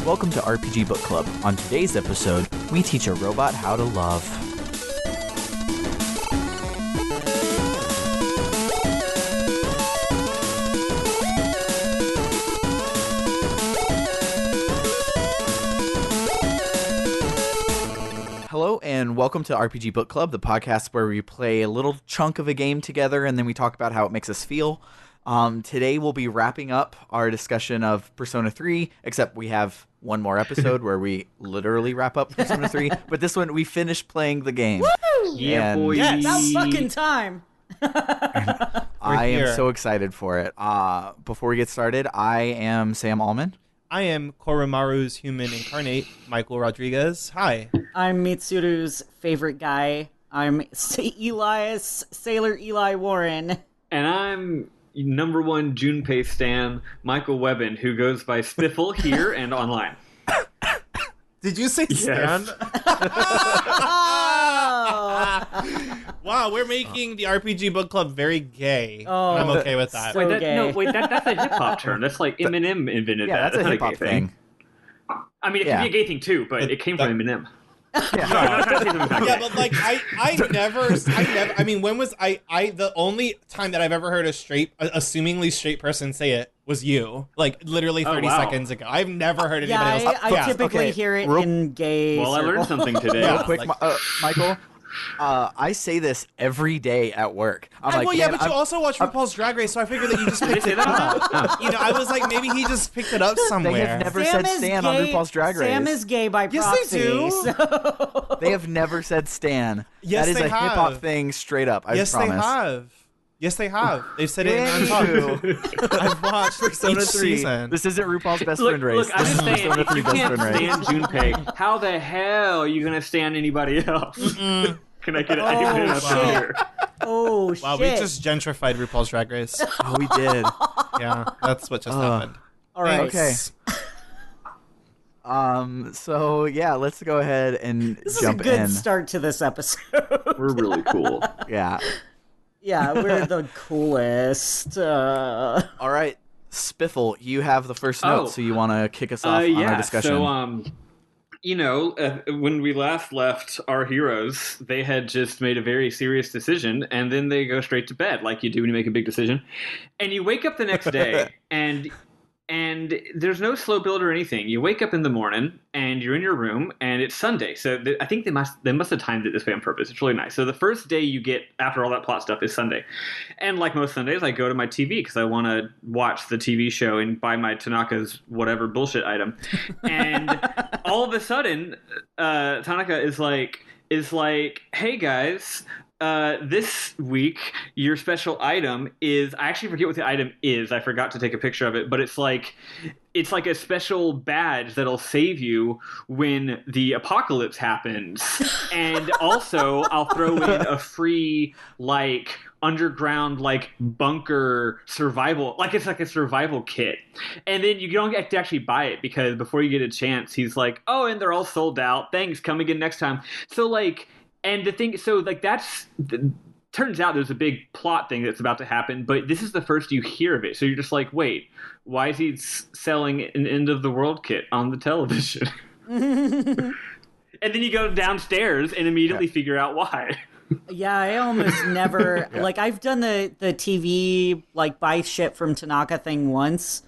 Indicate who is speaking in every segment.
Speaker 1: Welcome to RPG Book Club. On today's episode, we teach a robot how to love. Hello and welcome to RPG Book Club, the podcast where we play a little chunk of a game together and then we talk about how it makes us feel. Today we'll be wrapping up our discussion of Persona 3, except we have one more episode where we literally wrap up Persona 3. But this one, we finished playing the game.
Speaker 2: Woo! Yeah, boy.
Speaker 3: Yes.
Speaker 2: About fucking time.
Speaker 1: I am so excited for it. Before we get started, I am Sam Allman.
Speaker 3: I am Koromaru's human incarnate, Michael Rodriguez. Hi.
Speaker 2: I'm Mitsuru's favorite guy. I'm Elias, Sailor Eli Warren.
Speaker 4: And I'm number one Junpei stan, Michael Webben, who goes by Spiffle here and online.
Speaker 3: Did you say stan? Wow, we're making the RPG Book Club very gay.
Speaker 2: Oh,
Speaker 3: and I'm okay with that.
Speaker 2: so gay.
Speaker 4: That's a hip-hop term. That's like Eminem invented that.
Speaker 1: That's a
Speaker 4: not
Speaker 1: hip-hop
Speaker 4: gay
Speaker 1: thing.
Speaker 4: I mean, it can be a gay thing too, but it came from Eminem.
Speaker 3: Yeah, but like I mean, when was I the only time that I've ever heard a assumingly straight person say it was you, like literally 30 seconds ago. I've never heard anybody else.
Speaker 2: I typically hear it in gay
Speaker 4: Well,
Speaker 2: circles.
Speaker 4: I learned something today.
Speaker 1: Real quick, Michael, I say this every day at work. I'm like,
Speaker 3: but you also watch RuPaul's Drag Race, so I figured that you just picked it up. You know, I was like, maybe he just picked it up somewhere.
Speaker 1: They have never
Speaker 2: Sam
Speaker 1: said
Speaker 2: is
Speaker 1: Stan
Speaker 2: gay.
Speaker 1: on RuPaul's Drag Race.
Speaker 2: Sam is gay by proxy.
Speaker 3: Yes, they do.
Speaker 2: So.
Speaker 1: They have never said Stan.
Speaker 3: Yes,
Speaker 1: that is
Speaker 3: they
Speaker 1: a hip-hop
Speaker 3: have.
Speaker 1: thing straight up, I
Speaker 3: Yes,
Speaker 1: promise.
Speaker 3: they have. Yes, they have. They've said it in
Speaker 1: Thank
Speaker 3: Untucked. I've watched
Speaker 1: Persona
Speaker 3: each
Speaker 1: 3.
Speaker 3: season.
Speaker 1: This isn't RuPaul's Best
Speaker 4: Look,
Speaker 1: Friend Race.
Speaker 4: I'm
Speaker 1: This
Speaker 4: just
Speaker 1: is
Speaker 4: saying,
Speaker 1: Persona
Speaker 4: if
Speaker 1: 3
Speaker 4: you
Speaker 1: Best
Speaker 4: can't
Speaker 1: Friend Race.
Speaker 4: stand Junpei, how the hell are you going to stand anybody else? Can I get an answer here?
Speaker 2: Oh, shit.
Speaker 3: Wow, we just gentrified RuPaul's Drag Race.
Speaker 1: Oh, we did.
Speaker 3: Yeah, that's what just happened.
Speaker 2: All right.
Speaker 1: Okay. So yeah, let's go ahead and
Speaker 2: This
Speaker 1: jump
Speaker 2: is a good
Speaker 1: in.
Speaker 2: start to this episode.
Speaker 4: We're really cool.
Speaker 1: Yeah.
Speaker 2: Yeah, we're the coolest.
Speaker 1: All right, Spiffle, you have the first note, so you want to kick us off on our discussion.
Speaker 4: So, when we last left our heroes, they had just made a very serious decision, and then they go straight to bed, like you do when you make a big decision. And you wake up the next day, and there's no slow build or anything. You wake up in the morning, and you're in your room, and it's Sunday. So I think they must have timed it this way on purpose. It's really nice. So the first day you get after all that plot stuff is Sunday. And like most Sundays, I go to my TV because I want to watch the TV show and buy my Tanaka's whatever bullshit item. And all of a sudden, Tanaka is like, hey guys, this week your special item is, I actually forget what the item is. I forgot to take a picture of it, but it's like a special badge that'll save you when the apocalypse happens. And also I'll throw in a free like underground like bunker survival, like it's like a survival kit. And then you don't get to actually buy it because before you get a chance, he's like, oh, and they're all sold out. Thanks, come again next time. So like, and the thing, so like turns out there's a big plot thing that's about to happen, but this is the first you hear of it. So you're just like, wait, why is he selling an end of the world kit on the television? And then you go downstairs and immediately figure out why.
Speaker 2: Yeah, I almost never like I've done the TV like buy shit from Tanaka thing once.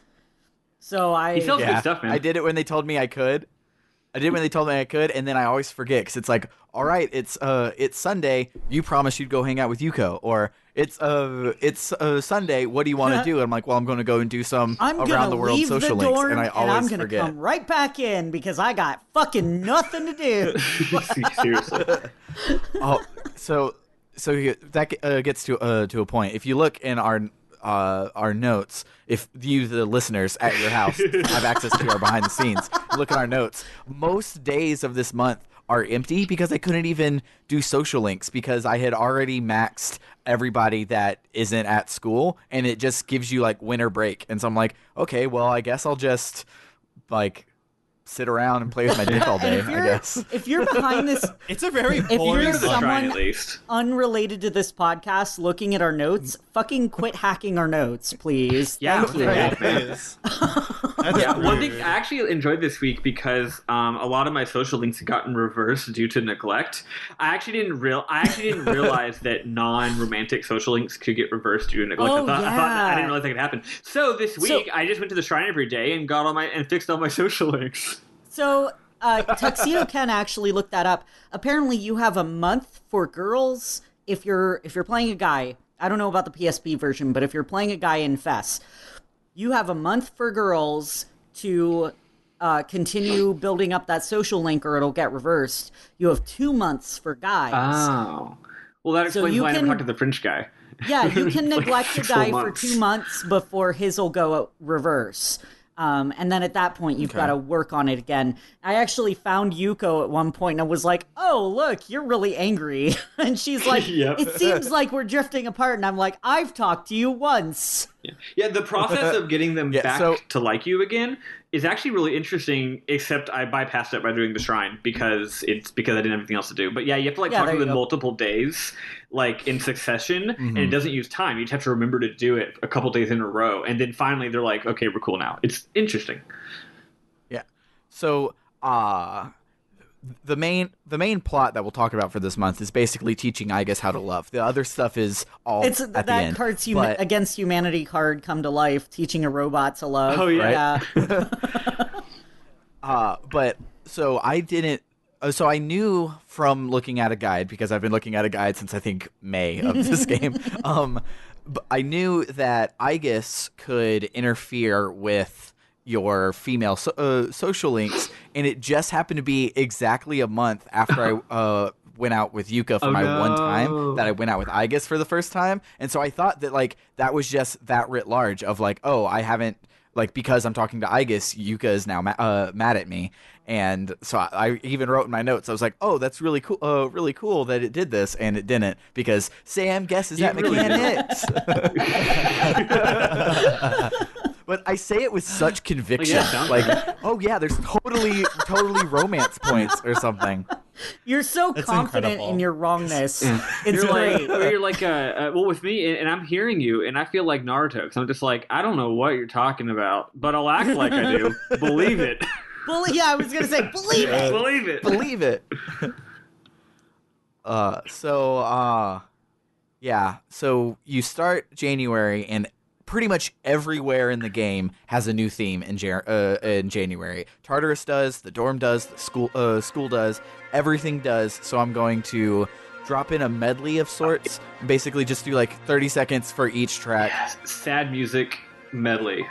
Speaker 2: So
Speaker 4: He sells good stuff, man.
Speaker 1: I did it when they told me I could. And then I always forget because it's like, all right, it's Sunday. You promised you'd go hang out with Yuko, or it's Sunday. What do you want to do? And I'm like, well, I'm going to go and do some around the world social links, and I always
Speaker 2: I'm gonna
Speaker 1: forget.
Speaker 2: come right back in because I got fucking nothing to do.
Speaker 4: Seriously.
Speaker 1: Oh, so that gets to a point. If you look in our notes, if you, the listeners at your house, have access to our behind the scenes, look at our notes. Most days of this month are empty because I couldn't even do social links because I had already maxed everybody that isn't at school, and it just gives you like winter break. And so I'm like, okay, well, I guess I'll just like sit around and play with my dick all day, I guess.
Speaker 2: If you're behind this,
Speaker 3: It's a very
Speaker 2: if
Speaker 3: boring
Speaker 2: you're
Speaker 4: Trying at
Speaker 2: someone
Speaker 4: least.
Speaker 2: unrelated to this podcast looking at our notes, fucking quit hacking our notes, please.
Speaker 4: Yeah,
Speaker 2: Thank you.
Speaker 4: right.
Speaker 3: Please.
Speaker 4: Yeah, one thing I actually enjoyed this week because a lot of my social links had gotten reversed due to neglect. I actually didn't realize that non-romantic social links could get reversed due to neglect.
Speaker 2: Oh,
Speaker 4: I thought I didn't realize that could happen. So this week I just went to the shrine every day and got fixed all my social links.
Speaker 2: So Tuxedo Ken actually looked that up. Apparently, you have a month for girls if you're playing a guy. I don't know about the PSP version, but if you're playing a guy in FES, you have a month for girls to continue building up that social link, or it'll get reversed. You have 2 months for guys.
Speaker 4: Oh, well, that explains why I never talked to the French guy.
Speaker 2: Yeah, you can
Speaker 4: Like
Speaker 2: neglect a
Speaker 4: 6
Speaker 2: guy
Speaker 4: whole
Speaker 2: for
Speaker 4: months.
Speaker 2: 2 months before his will go reverse. And then at that point, you've got to work on it again. I actually found Yuko at one point and I was like, oh, look, you're really angry. And she's like,
Speaker 4: Yep.
Speaker 2: It seems like we're drifting apart. And I'm like, I've talked to you once.
Speaker 4: Yeah, the process of getting them
Speaker 1: Yeah,
Speaker 4: back to like you again is actually really interesting, except I bypassed it by doing the shrine because I didn't have anything else to do. But yeah, you have to talk to them multiple days, in succession, and it doesn't use time. You just have to remember to do it a couple days in a row. And then finally they're like, okay, we're cool now. It's interesting.
Speaker 1: Yeah. So, the main plot that we'll talk about for this month is basically teaching Igus how to love. The other stuff is all
Speaker 2: It's
Speaker 1: at the
Speaker 2: that
Speaker 1: end.
Speaker 2: Cards
Speaker 1: but-
Speaker 2: Against Humanity card come to life, teaching a robot to love.
Speaker 4: Oh, yeah.
Speaker 1: But so I didn't. So I knew from looking at a guide, because I've been looking at a guide since I think May of this game. But I knew that Igus could interfere with your female social links, and it just happened to be exactly a month after I went out with Yuka for one time that I went out with Igus for the first time. And so I thought that that was just that writ large of I haven't, because I'm talking to Igus, Yuka is now mad at me. And so I even wrote in my notes, I was like, oh, that's really cool that it did this, and it didn't, because Sam guesses at mechanics. But I say it with such conviction, oh yeah, there's totally romance points or something.
Speaker 2: You're so confident
Speaker 3: incredible.
Speaker 2: in your wrongness. It's
Speaker 4: You're
Speaker 2: great.
Speaker 4: you're well, with me, and I'm hearing you, and I feel like Naruto, because I'm just I don't know what you're talking about, but I'll act like I do. Believe it.
Speaker 2: Yeah, I was going to say, believe it.
Speaker 4: Believe it.
Speaker 1: Believe it. So you start January, and pretty much everywhere in the game has a new theme in January. Tartarus does, the dorm does, the school does, everything does. So I'm going to drop in a medley of sorts, and basically just do 30 seconds for each track.
Speaker 4: Sad music medley.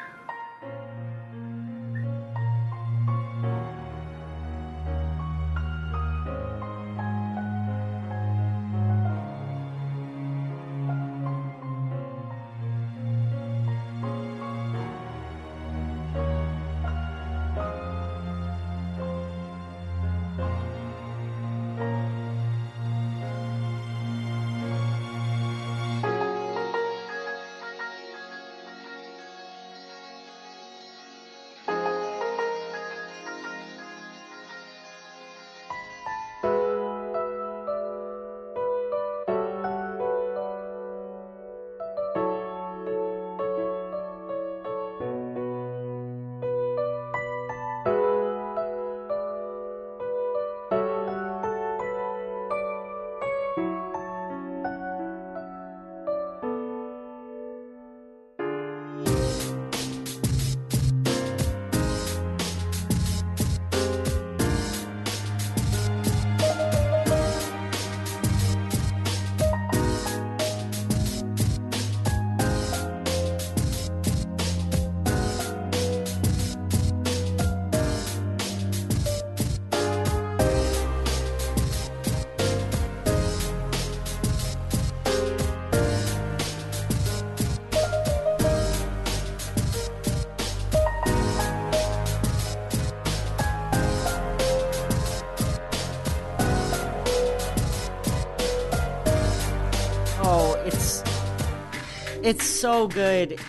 Speaker 2: It's so good.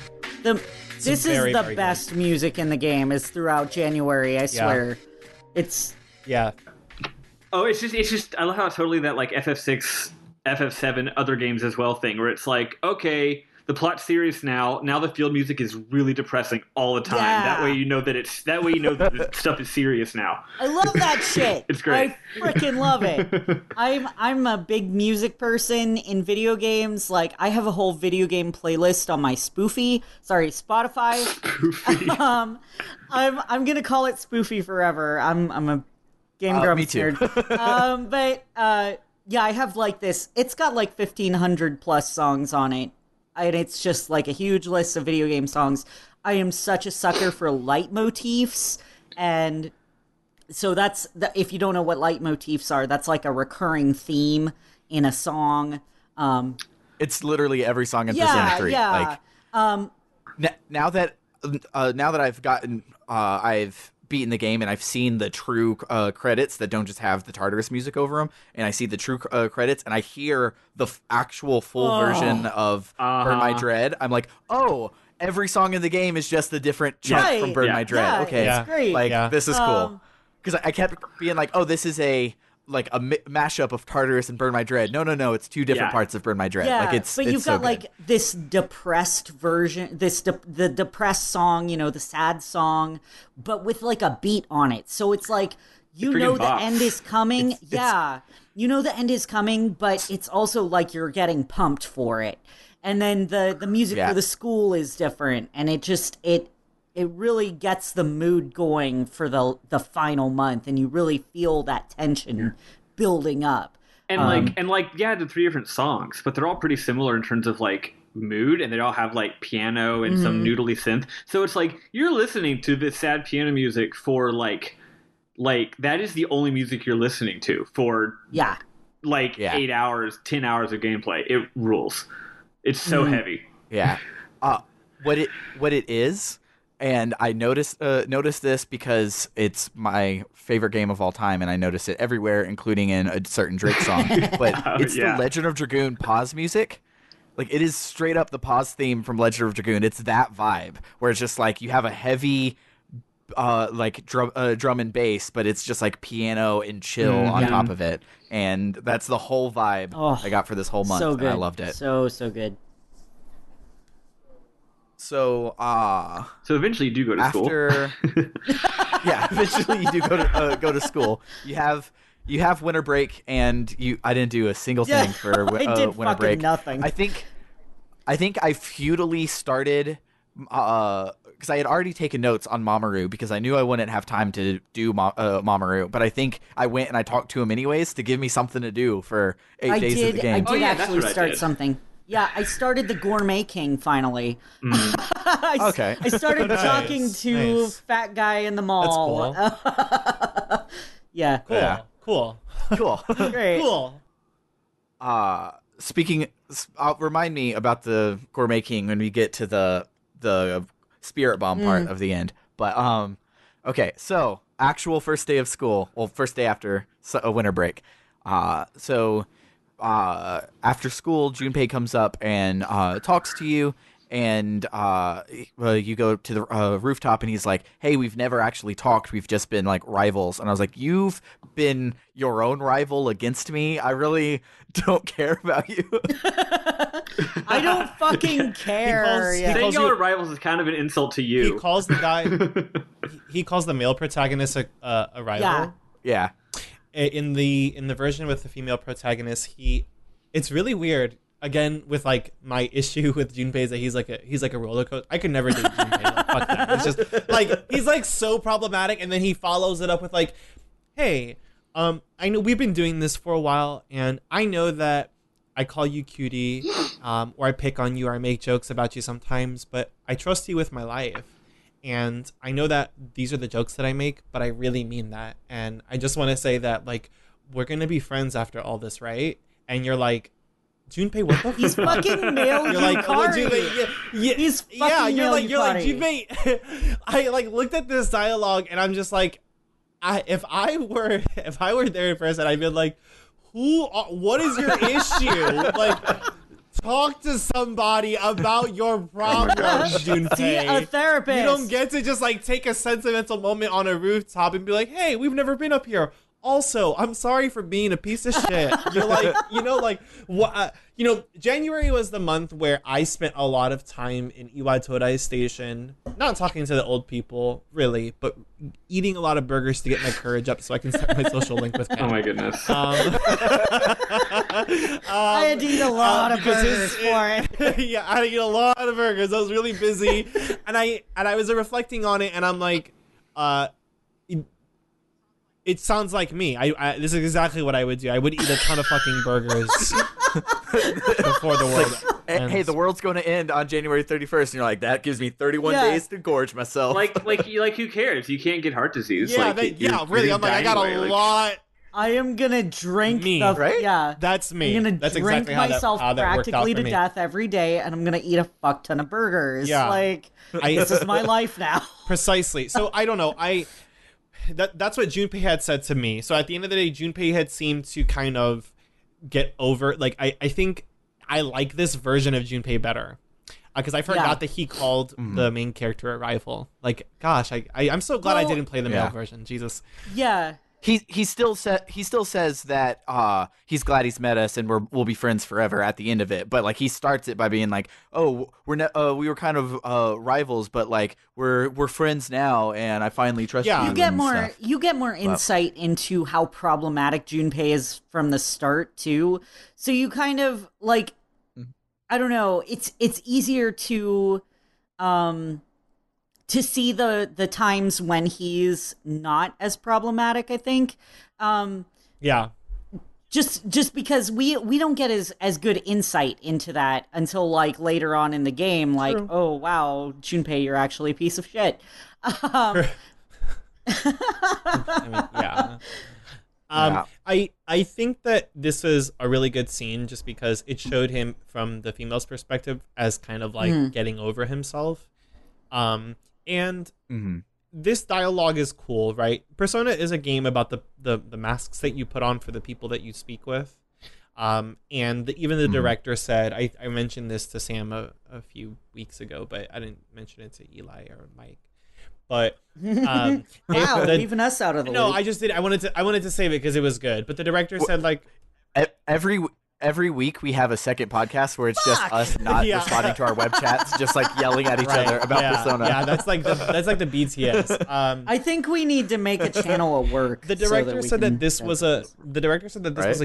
Speaker 2: This
Speaker 3: very,
Speaker 2: is the
Speaker 3: very
Speaker 2: best music in the game. Is throughout January. I swear. It's
Speaker 4: Oh, it's just. I love how it's totally that FF6, FF7, other games as well thing, where it's okay, the plot's serious now. Now the field music is really depressing all the time.
Speaker 2: Yeah.
Speaker 4: That way you know that the stuff is serious now.
Speaker 2: I love that shit.
Speaker 4: It's great.
Speaker 2: I freaking love it. I'm a big music person in video games. Like, I have a whole video game playlist on my Spotify.
Speaker 4: Spoofy.
Speaker 2: I'm gonna call it Spoofy forever. I'm a Game Grumps
Speaker 1: me too.
Speaker 2: nerd. Yeah, I have like this. It's got like 1,500 plus songs on it, and it's just like a huge list of video game songs. I am such a sucker for leitmotifs, and so if you don't know what leitmotifs are, that's like a recurring theme in a song.
Speaker 1: It's literally every song in Persona 3.
Speaker 2: Yeah.
Speaker 1: Now that I've beaten the game and I've seen the true credits that don't just have the Tartarus music over them, and I see the true credits and I hear the actual full version of Burn My Dread, I'm like, oh, every song in the game is just a different chunk from Burn My Dread.
Speaker 2: Yeah,
Speaker 1: okay,
Speaker 2: it's great.
Speaker 1: Like this is cool, because I kept being like, oh, this is a mashup of Tartarus and Burn My Dread. No, it's two different parts of Burn My Dread.
Speaker 2: Yeah,
Speaker 1: like
Speaker 2: but you've got like this depressed version, the depressed song, the sad song, but with like a beat on it. So it's like, you know the end is coming. You know the end is coming, but it's also like you're getting pumped for it. And then the music for the school is different, and it really gets the mood going for the final month, and you really feel that tension building up.
Speaker 4: And the 3 different songs, but they're all pretty similar in terms of like mood, and they all have like piano and some noodly synth. So it's like you're listening to this sad piano music for like that is the only music you're listening to for 8 hours, 10 hours of gameplay. It rules. It's so heavy.
Speaker 1: Yeah. What it is. And I noticed this because it's my favorite game of all time, and I notice it everywhere, including in a certain Drake song. But it's the Legend of Dragoon pause music. Like, it is straight up the pause theme from Legend of Dragoon. It's that vibe, where it's just like you have a heavy drum and bass, but it's just like piano and chill on top of it. And that's the whole vibe I got for this whole month, and I loved it.
Speaker 2: So good.
Speaker 1: So
Speaker 4: eventually you do go to school.
Speaker 1: Eventually you do go to school. You have winter break, and I didn't do a single thing for winter break.
Speaker 2: Nothing.
Speaker 1: I think I futilely started because I had already taken notes on Mamoru because I knew I wouldn't have time to do Mamoru, but I think I went and I talked to him anyways to give me something to do for 8 days of the game.
Speaker 2: I did actually start something. Yeah, I started the Gourmet King finally.
Speaker 1: Okay.
Speaker 2: I started talking to Fat Guy in the mall.
Speaker 3: That's
Speaker 2: cool. Yeah.
Speaker 3: Cool.
Speaker 2: Great.
Speaker 3: Cool.
Speaker 1: Remind me about the Gourmet King when we get to the Spirit Bomb part of the end. But okay, so actual first day of school. Well, first day after a winter break. After school, Junpei comes up and talks to you, and you go to the rooftop, and he's like, hey, we've never actually talked. We've just been like rivals. And I was like, you've been your own rival against me? I really don't care about you.
Speaker 2: I don't fucking care.
Speaker 4: Saying y'all are rivals is kind of an insult to you.
Speaker 3: He calls the guy, he calls the male protagonist a rival.
Speaker 1: Yeah.
Speaker 3: In the version with the female protagonist, it's really weird. Again, with like my issue with Junpei is that he's like a roller coaster. I could never date Junpei. Like, fuck that. It's just like he's like so problematic, and then he follows it up with like, hey, I know we've been doing this for a while, and I know that I call you cutie, or I pick on you, or I make jokes about you sometimes, but I trust you with my life. And I know that these are the jokes that I make, but I really mean that. And I just want to say that, like, we're going to be friends after all this, right? And you're like, Junpei, what the fuck?
Speaker 2: He's fucking male
Speaker 3: You're like,
Speaker 2: Yukari. He's fucking
Speaker 3: you're like
Speaker 2: Yukari.
Speaker 3: Junpei. I like looked at this dialogue, and I'm just like, if I were there in person, I'd be like, what is your issue? Like, talk to somebody about your problems, Junpei.
Speaker 2: See a therapist.
Speaker 3: You don't get to just like take a sentimental moment on a rooftop and be like, hey, we've never been up here. Also, I'm sorry for being a piece of shit. You're like, what? January was the month where I spent a lot of time in Iwai Todai Station, not talking to the old people, really, but eating a lot of burgers to get my courage up so I can start my social link with Ken.
Speaker 4: Oh my goodness.
Speaker 2: I had to eat a lot of burgers for it.
Speaker 3: Yeah, I had to eat a lot of burgers. I was really busy, and I was reflecting on it, and I'm like, it sounds like me. This is exactly what I would do. I would eat a ton of fucking burgers before the world ends.
Speaker 1: Hey, the world's going to end on January 31st, and you're like, that gives me 31 days to gorge myself.
Speaker 4: Like who cares? You can't get heart disease.
Speaker 3: Yeah,
Speaker 4: like,
Speaker 3: really. I'm like, I got a lot.
Speaker 2: I am gonna drink
Speaker 1: right?
Speaker 2: Yeah,
Speaker 3: that's me.
Speaker 2: I'm gonna
Speaker 3: that's
Speaker 2: drink
Speaker 3: exactly
Speaker 2: myself
Speaker 3: how that worked out
Speaker 2: practically
Speaker 3: for
Speaker 2: to
Speaker 3: me.
Speaker 2: death every day, and I'm gonna eat a fuck ton of burgers.
Speaker 3: Yeah.
Speaker 2: Like this is my life now.
Speaker 3: Precisely. So I don't know. That's what Junpei had said to me. So at the end of the day, Junpei had seemed to kind of get over. Like I think I like this version of Junpei better because I forgot that he called the main character a rival. Like, gosh, I'm so glad I didn't play the male version. Jesus.
Speaker 2: Yeah.
Speaker 1: He still says that he's glad he's met us and we'll be friends forever at the end of it. But like he starts it by being like, oh, we were kind of rivals, but like we're friends now, and I finally trust you.
Speaker 2: You get more insight into how problematic Junpei is from the start too. So you kind of like, I don't know. It's easier to see the times when he's not as problematic, I think.
Speaker 3: Yeah.
Speaker 2: Just because we don't get as good insight into that until like later on in the game, like,
Speaker 3: True.
Speaker 2: oh wow, Junpei, you're actually a piece of shit.
Speaker 3: I mean, yeah. I think that this is a really good scene just because it showed him from the female's perspective as kind of like getting over himself. And this dialogue is cool, right? Persona is a game about the masks that you put on for the people that you speak with. And even the director said, I mentioned this to Sam a few weeks ago, but I didn't mention it to Eli or Mike. But
Speaker 2: wow, leaving us out of the loop.
Speaker 3: I just did. I wanted to save it because it was good. But the director said like
Speaker 1: every week we have a second podcast where it's just us not responding to our web chats, just like yelling at each other about Persona.
Speaker 3: Yeah, that's like the BTS.
Speaker 2: I think we need to make a channel of work.
Speaker 3: The director said that this was a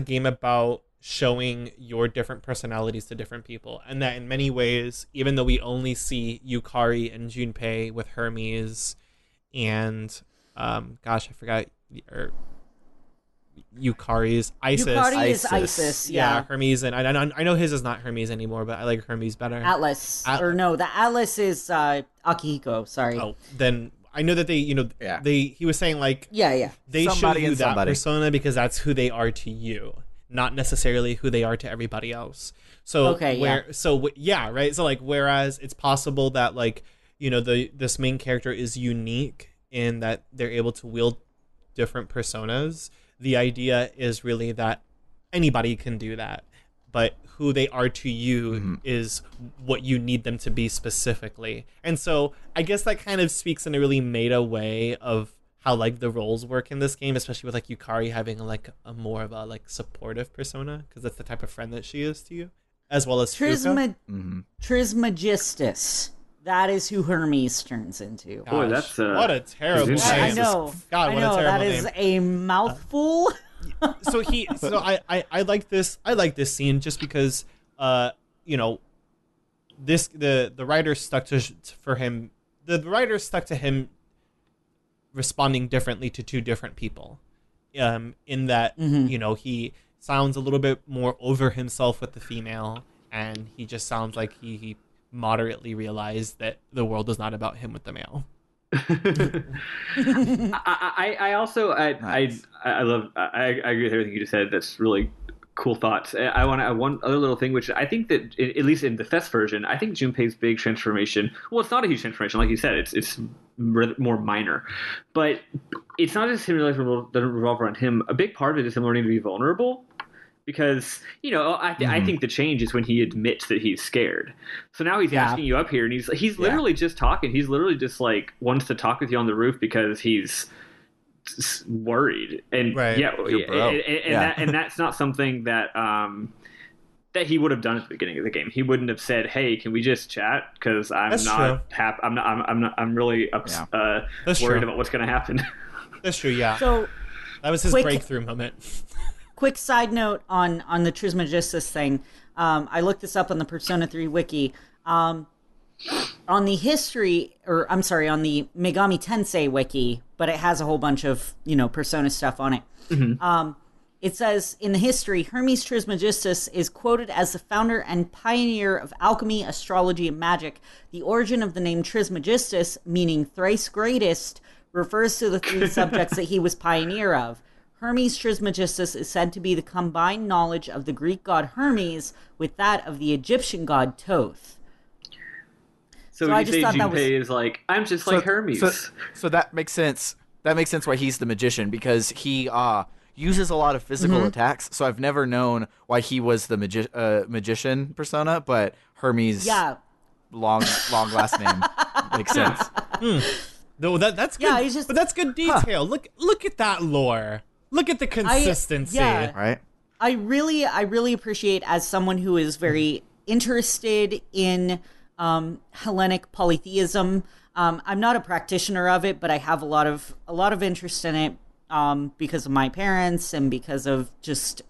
Speaker 3: game about showing your different personalities to different people, and that in many ways, even though we only see Yukari and Junpei with Hermes and gosh, I forgot Yukari's Isis.
Speaker 2: Yukari is Isis, yeah.
Speaker 3: Hermes, and I know his is not Hermes anymore, but I like Hermes better.
Speaker 2: Atlas. Or no, the Atlas is Akihiko, sorry.
Speaker 3: Oh, then I know that he was saying like they show you that persona because that's who they are to you, not necessarily who they are to everybody else. So right? So like whereas it's possible that like, this main character is unique in that they're able to wield different personas. The idea is really that anybody can do that, but who they are to you is what you need them to be specifically. And so I guess that kind of speaks in a really meta way of how like the roles work in this game, especially with like Yukari having like a more of a like supportive persona because that's the type of friend that she is to you, as well as
Speaker 2: Trismegistus. That is who Hermes turns into.
Speaker 4: Boy, that's
Speaker 3: what a terrible name.
Speaker 2: I know.
Speaker 3: God, what a terrible
Speaker 2: that
Speaker 3: name.
Speaker 2: is a mouthful.
Speaker 3: I like this. I like this scene just because, the writer stuck to him. The writer stuck to him responding differently to two different people. In that he sounds a little bit more over himself with the female, and he just sounds like he moderately realized that the world is not about him with the male.
Speaker 4: I also agree with everything you just said. That's really cool thoughts. I want to add one other little thing, which I think that at least in the Fest version, I think Junpei's big transformation. Well, it's not a huge transformation, like you said. It's more minor, but it's not just him doesn't revolve around him. A big part of it is him learning to be vulnerable. Because, I think the change is when he admits that he's scared. So now he's asking you up here, and he's literally just talking. He's literally just like wants to talk with you on the roof because he's worried, and
Speaker 3: Right.
Speaker 4: and that's not something that that he would have done at the beginning of the game. He wouldn't have said, "Hey, can we just chat?" Because I'm
Speaker 3: That's
Speaker 4: not happy. I'm really worried about what's going to happen.
Speaker 3: That's true. Yeah.
Speaker 2: So
Speaker 3: That was his breakthrough moment.
Speaker 2: quick side note on the Trismegistus thing. I looked this up on the Persona 3 wiki. On the history, on the Megami Tensei wiki, but it has a whole bunch of, Persona stuff on it.
Speaker 4: Mm-hmm.
Speaker 2: It says, in the history, Hermes Trismegistus is quoted as the founder and pioneer of alchemy, astrology, and magic. The origin of the name Trismegistus, meaning thrice greatest, refers to the three subjects that he was pioneer of. Hermes Trismegistus is said to be the combined knowledge of the Greek god Hermes with that of the Egyptian god Thoth.
Speaker 4: So
Speaker 2: I
Speaker 4: you
Speaker 2: just
Speaker 4: say
Speaker 2: thought that was...
Speaker 4: Junpei is like, I'm just like Hermes.
Speaker 1: So that makes sense. That makes sense why he's the magician, because he uses a lot of physical attacks. So I've never known why he was the magician persona, but Hermes, long last name, makes sense.
Speaker 3: No, that's good.
Speaker 2: Yeah, but
Speaker 3: that's good detail. Look at that lore. Look at the consistency.
Speaker 1: Right.
Speaker 2: I really appreciate, as someone who is very interested in Hellenic polytheism. I'm not a practitioner of it, but I have a lot of interest in it because of my parents and because of just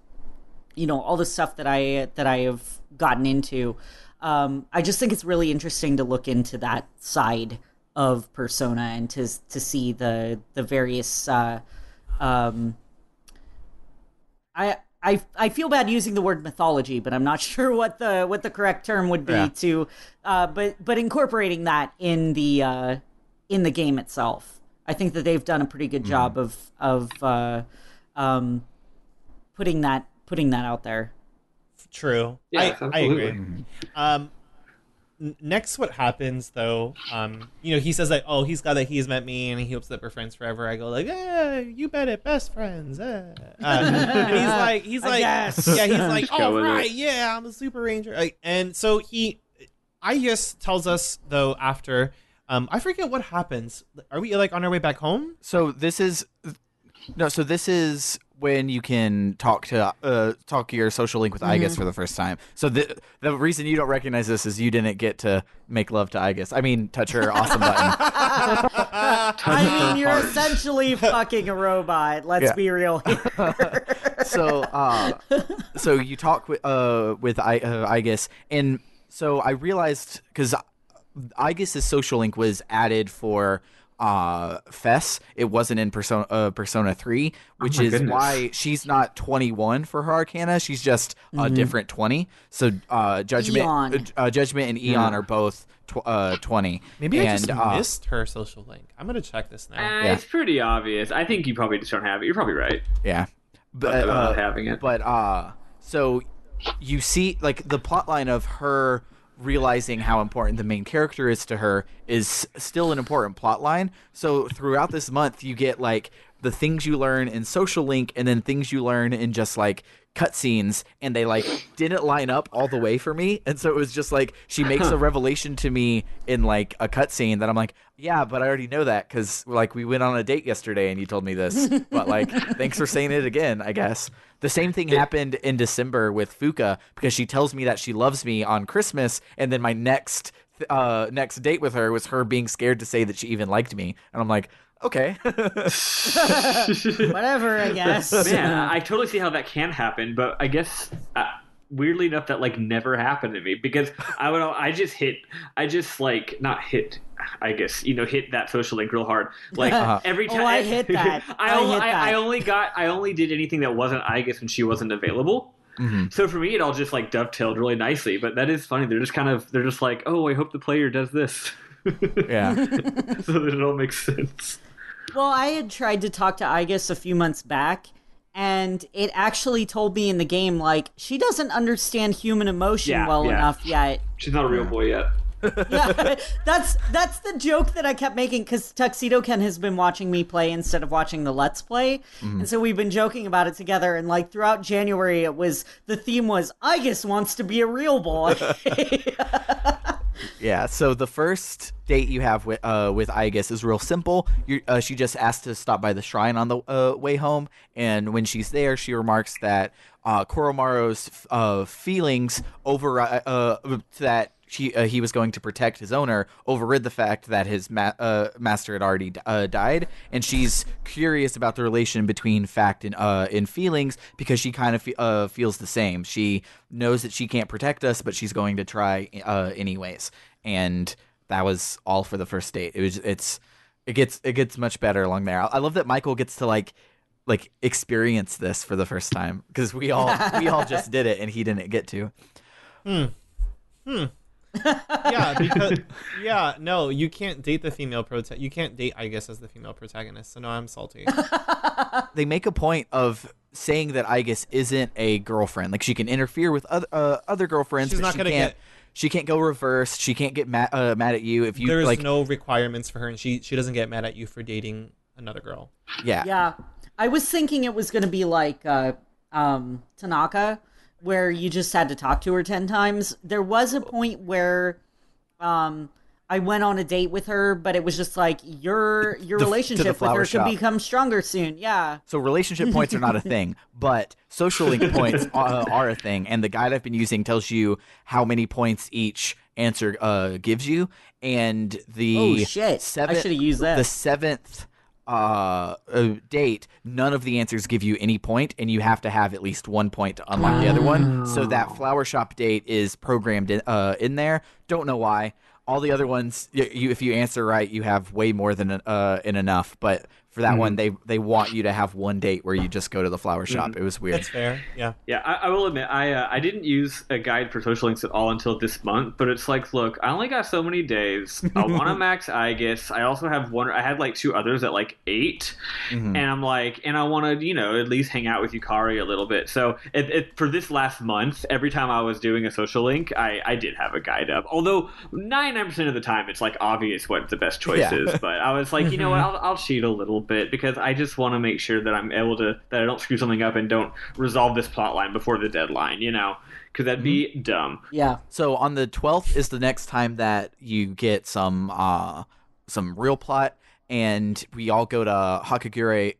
Speaker 2: all the stuff that I have gotten into. I just think it's really interesting to look into that side of Persona and to see the various. I feel bad using the word mythology, but I'm not sure what the correct term would be but incorporating that in the game itself. I think that they've done a pretty good job of putting that out there.
Speaker 3: True.
Speaker 4: Yeah,
Speaker 3: I agree. Next, what happens though? He says like, "Oh, he's met me, and he hopes that we're friends forever." I go like, "You bet it, best friends." And he's like,
Speaker 2: yes.
Speaker 3: yeah, he's like,
Speaker 4: Go
Speaker 3: "Oh
Speaker 4: with
Speaker 3: right,
Speaker 4: it.
Speaker 3: yeah, I'm a super ranger." And so I guess tells us though after, I forget what happens. Are we like on our way back home?
Speaker 1: So this is when you can talk your social link with Aigis for the first time. So the reason you don't recognize this is you didn't get to make love to Aigis. I mean, touch her awesome button.
Speaker 2: I mean, you're essentially fucking a robot. Let's be real here.
Speaker 1: So you talk with Aigis, and so I realized, because Aigis' social link was added for Fess. It wasn't in Persona 3, which is why she's not 21 for her Arcana. She's just a different 20. So Judgment and Eon are both 20.
Speaker 3: Maybe I just missed her social link. I'm gonna check this now.
Speaker 4: It's pretty obvious. I think you probably just don't have it. You're probably right.
Speaker 1: Yeah, but
Speaker 4: about having it.
Speaker 1: But so you see, like, the plot line of her realizing how important the main character is to her is still an important plot line. So throughout this month, you get like the things you learn in Social Link and then things you learn in just like cutscenes, and they like didn't line up all the way for me. And so it was just like she makes a revelation to me in like a cutscene that I'm like, yeah, but I already know that because like we went on a date yesterday and you told me this. But like, thanks for saying it again, I guess. The same thing happened in December with Fuka, because she tells me that she loves me on Christmas, and then my next date with her was her being scared to say that she even liked me, and I'm like, okay.
Speaker 2: Whatever, I guess.
Speaker 4: Man, I totally see how that can happen, but I guess weirdly enough, that like never happened to me, because I just hit that social link real hard. Like every time
Speaker 2: I hit that.
Speaker 4: I only did anything that wasn't Aigis when she wasn't available. Mm-hmm. So for me, it all just like dovetailed really nicely. But that is funny. They're just like, oh, I hope the player does this.
Speaker 1: Yeah.
Speaker 4: So that it all makes sense.
Speaker 2: Well, I had tried to talk to Aigis a few months back, and it actually told me in the game, like, she doesn't understand human emotion enough yet.
Speaker 4: She's not a real boy yet.
Speaker 2: Yeah, that's the joke that I kept making, because Tuxedo Ken has been watching me play instead of watching the Let's Play, and so we've been joking about it together. And like throughout January, the theme was Aigis wants to be a real boy.
Speaker 1: Yeah, so the first date you have with Aigis is real simple. She just asked to stop by the shrine on the way home, and when she's there, she remarks that Koromaru's feelings that he was going to protect his owner overrid the fact that his master had already died, and she's curious about the relation between fact and feelings because she kind of feels the same. She knows that she can't protect us, but she's going to try anyways. And that was all for the first date. It gets much better along there. I love that Michael gets to like experience this for the first time because we all just did it and he didn't get to.
Speaker 3: Yeah, because no, you can't date the female you can't date Aigis as the female protagonist. So no, I'm salty.
Speaker 1: They make a point of saying that Aigis isn't a girlfriend. Like she can interfere with other girlfriends.
Speaker 3: She's not gonna
Speaker 1: She can't go reverse. She can't get mad at you if you.
Speaker 3: There's no requirements for her, and she doesn't get mad at you for dating another girl.
Speaker 1: Yeah.
Speaker 2: Yeah, I was thinking it was going to be like Tanaka, where you just had to talk to her 10 times. There was a point where I went on a date with her, but it was just like your relationship with her could become stronger soon. Yeah.
Speaker 1: So relationship points are not a thing, but social link points are a thing. And the guide I've been using tells you how many points each answer gives you. And the
Speaker 2: I should have used that.
Speaker 1: The seventh date, none of the answers give you any point, and you have to have at least 1 point to unlock the other one. So that flower shop date is programmed in there. Don't know why. All the other ones, if you answer right, you have way more than in enough. But for that one, they want you to have one date where you just go to the flower shop. It was weird.
Speaker 3: That's fair. Yeah.
Speaker 4: Yeah, I will admit, I didn't use a guide for social links at all until this month. But it's like, look, I only got so many days. I want to max Aigis. I also have I had like 2 others at like 8, and I'm like, and I want to at least hang out with Yukari a little bit. So for this last month, every time I was doing a social link, I did have a guide up. Although 99% of the time, it's like obvious what the best choice is. But I was like, you know what, I'll cheat a little bit because I just want to make sure that I'm able to, that I don't screw something up and don't resolve this plot line before the deadline, because that'd be dumb.
Speaker 2: Yeah.
Speaker 1: So on the 12th is the next time that you get some real plot, and we all go to Hagakure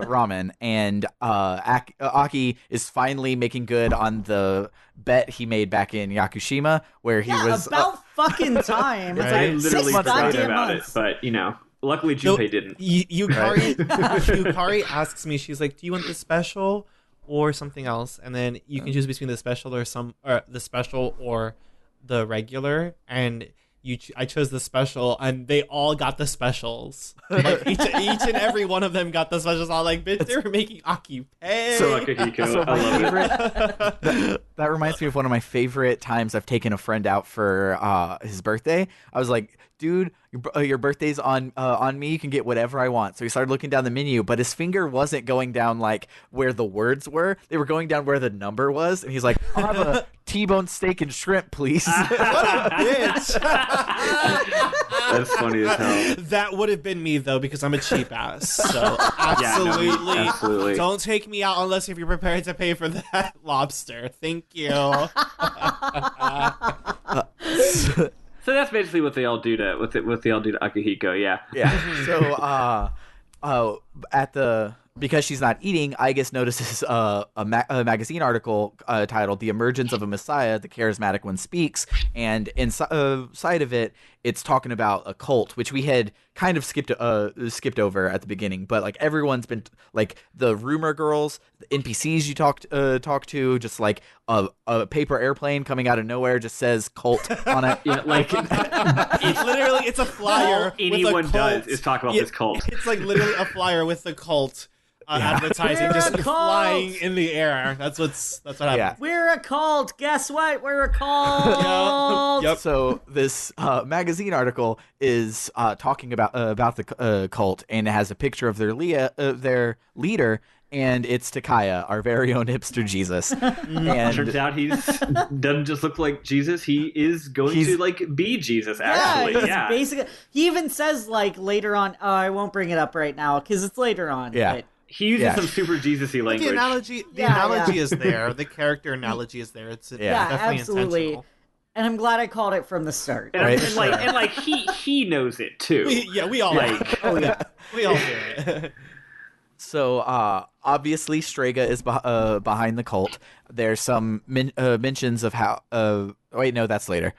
Speaker 1: ramen, and Aki is finally making good on the bet he made back in Yakushima, where he was
Speaker 2: about fucking time. It's
Speaker 4: I
Speaker 2: like
Speaker 4: literally
Speaker 2: 6
Speaker 4: forgot
Speaker 2: goddamn
Speaker 4: about
Speaker 2: months.
Speaker 4: it, but luckily Junpei didn't.
Speaker 3: Yukari asks me, she's like, "Do you want the special or something else?" And then you can choose between the special or the special or the regular, and I chose the special, and they all got the specials. Like each and every one of them got the specials. I'm like, bitch, they were making Aki pay.
Speaker 4: So Akihiko, I love it.
Speaker 1: That reminds me of one of my favorite times I've taken a friend out for his birthday. I was like, dude, your birthday's on me. You can get whatever I want. So he started looking down the menu, but his finger wasn't going down like where the words were. They were going down where the number was. And he's like, I'll have a T-bone steak and shrimp, please.
Speaker 3: What a bitch.
Speaker 4: That's funny as hell.
Speaker 3: That would have been me, though, because I'm a cheap ass. So absolutely,
Speaker 4: absolutely.
Speaker 3: Don't take me out unless if you're prepared to pay for that lobster. Thank you.
Speaker 4: So that's basically what they all do to Akihiko, yeah.
Speaker 1: Yeah. So because she's not eating, Aigis notices a magazine article titled "The Emergence of a Messiah: The Charismatic One Speaks," and inside of it, it's talking about a cult, which we had kind of skipped over at the beginning. But like everyone's been like the rumor girls, the NPCs you talk to, just like a paper airplane coming out of nowhere just says cult on it.
Speaker 4: Yeah, like
Speaker 3: it's a flyer.
Speaker 4: All anyone does is talk about this cult.
Speaker 3: It's like literally a flyer with the cult. Advertising just flying in the air. That's what happens.
Speaker 1: Yeah.
Speaker 2: We're a cult. Guess what? We're a cult.
Speaker 3: Yep.
Speaker 1: So this magazine article is talking about the cult, and it has a picture of their leader, and it's Takaya, our very own hipster Jesus. And
Speaker 4: turns out he doesn't just look like Jesus; he is going to like be Jesus. Actually,
Speaker 2: basically. He even says like later on. Oh, I won't bring it up right now because it's later on.
Speaker 1: Yeah.
Speaker 2: But
Speaker 4: He uses some super Jesus-y
Speaker 3: But
Speaker 4: language.
Speaker 3: the analogy is there. The character analogy is there. It's definitely
Speaker 2: absolutely.
Speaker 3: intentional.
Speaker 2: And I'm glad I called it from the start.
Speaker 4: And, he knows it too.
Speaker 3: We all we all do it.
Speaker 1: So obviously Strega is behind the cult. There's some mentions of how. Wait, no, that's later.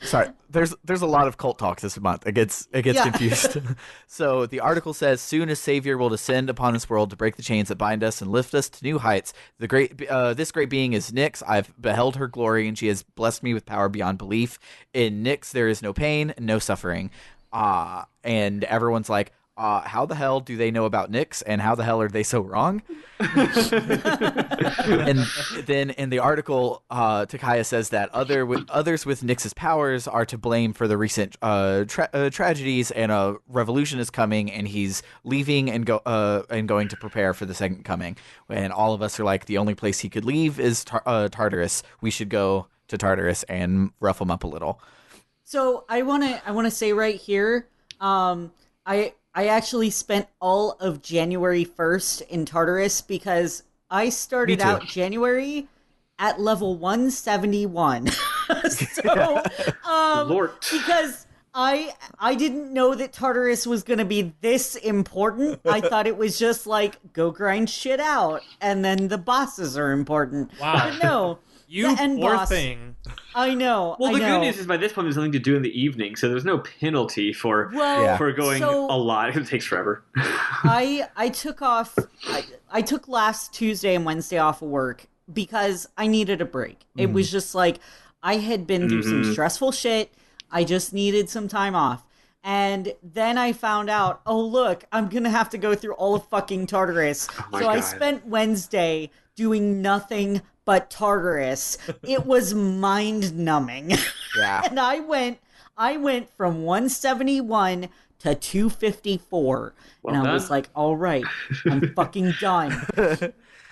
Speaker 1: Sorry, there's a lot of cult talk this month. It gets confused. So the article says, soon a savior will descend upon this world to break the chains that bind us and lift us to new heights. This great being is Nyx. I've beheld her glory, and she has blessed me with power beyond belief. In Nyx there is no pain, no suffering. And everyone's like, how the hell do they know about Nyx, and how the hell are they so wrong? And then in the article, Takaya says that others with Nyx's powers are to blame for the recent tragedies, and a revolution is coming, and he's leaving and going to prepare for the second coming. And all of us are like, the only place he could leave is Tartarus. We should go to Tartarus and rough him up a little.
Speaker 2: So I wanna say right here, I actually spent all of January 1st in Tartarus because I started out January at level 171. So,
Speaker 4: Lord.
Speaker 2: because I didn't know that Tartarus was going to be this important. I thought it was just like, go grind shit out, and then the bosses are important.
Speaker 3: Wow.
Speaker 2: But no.
Speaker 3: You
Speaker 2: the end
Speaker 3: poor
Speaker 2: boss,
Speaker 3: thing.
Speaker 2: I know.
Speaker 4: Well, the
Speaker 2: I
Speaker 4: good
Speaker 2: know.
Speaker 4: news is by this point there's something to do in the evening, so there's no penalty for going a lot. It takes forever.
Speaker 2: I took off. I took last Tuesday and Wednesday off of work because I needed a break. It was just like I had been through some stressful shit. I just needed some time off. And then I found out, oh look, I'm gonna have to go through all of fucking Tartarus.
Speaker 4: Oh
Speaker 2: so I spent Wednesday doing nothing but Tartarus. It was mind numbing.
Speaker 1: Yeah.
Speaker 2: And I went from 171 to 254.
Speaker 4: Well
Speaker 2: and I
Speaker 4: done.
Speaker 2: was like, all right, I'm fucking done.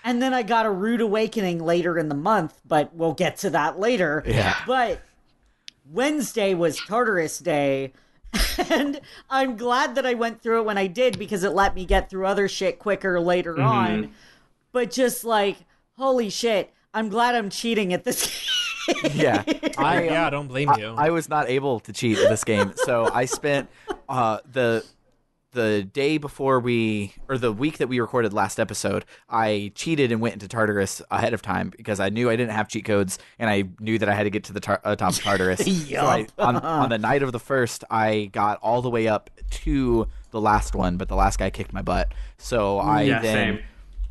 Speaker 2: And then I got a rude awakening later in the month, but we'll get to that later.
Speaker 1: Yeah.
Speaker 2: But Wednesday was Tartarus Day. And I'm glad that I went through it when I did because it let me get through other shit quicker later on. But just like, holy shit, I'm glad I'm cheating at this game.
Speaker 1: Yeah.
Speaker 3: I don't blame you.
Speaker 1: I was not able to cheat in this game, so I spent the day before the week that we recorded last episode, I cheated and went into Tartarus ahead of time because I knew I didn't have cheat codes, and I knew that I had to get to the top of Tartarus. So on the night of the first, I got all the way up to the last one, but the last guy kicked my butt. So I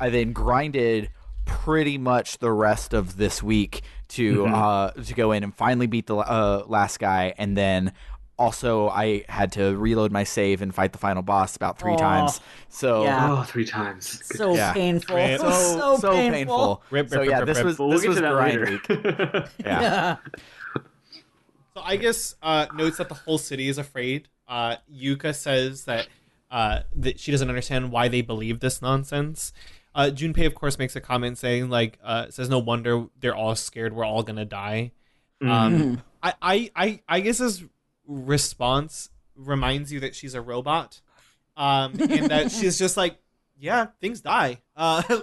Speaker 1: then grinded pretty much the rest of this week to go in and finally beat the last guy, and then also I had to reload my save and fight the final boss about 3 times. So
Speaker 2: Yeah.
Speaker 4: 3 times.
Speaker 2: So painful.
Speaker 3: Rip.
Speaker 2: So painful.
Speaker 3: Rip,
Speaker 1: So
Speaker 3: rip,
Speaker 1: yeah,
Speaker 3: rip,
Speaker 1: this
Speaker 3: rip.
Speaker 1: was
Speaker 4: We'll get to that
Speaker 1: grind
Speaker 4: later.
Speaker 1: week. Yeah.
Speaker 3: So I guess notes that the whole city is afraid. Yuka says that she doesn't understand why they believe this nonsense. Junpei, of course, makes a comment saying, like, says no wonder they're all scared. We're all gonna die. I guess his response reminds you that she's a robot, and that she's just like, yeah, things die.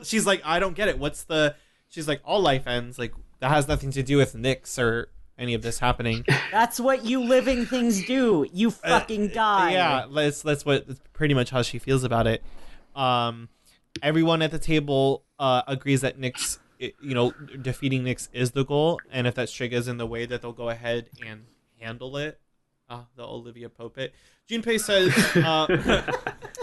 Speaker 3: She's like, I don't get it. She's like, all life ends. Like, that has nothing to do with Nyx or any of this happening.
Speaker 2: That's what you living things do. You fucking die.
Speaker 3: Yeah, that's pretty much how she feels about it. Everyone at the table agrees that Nyx, defeating Nyx is the goal, and if that Strega is in the way, that they'll go ahead and handle it. The Olivia Pope it. Junpei says,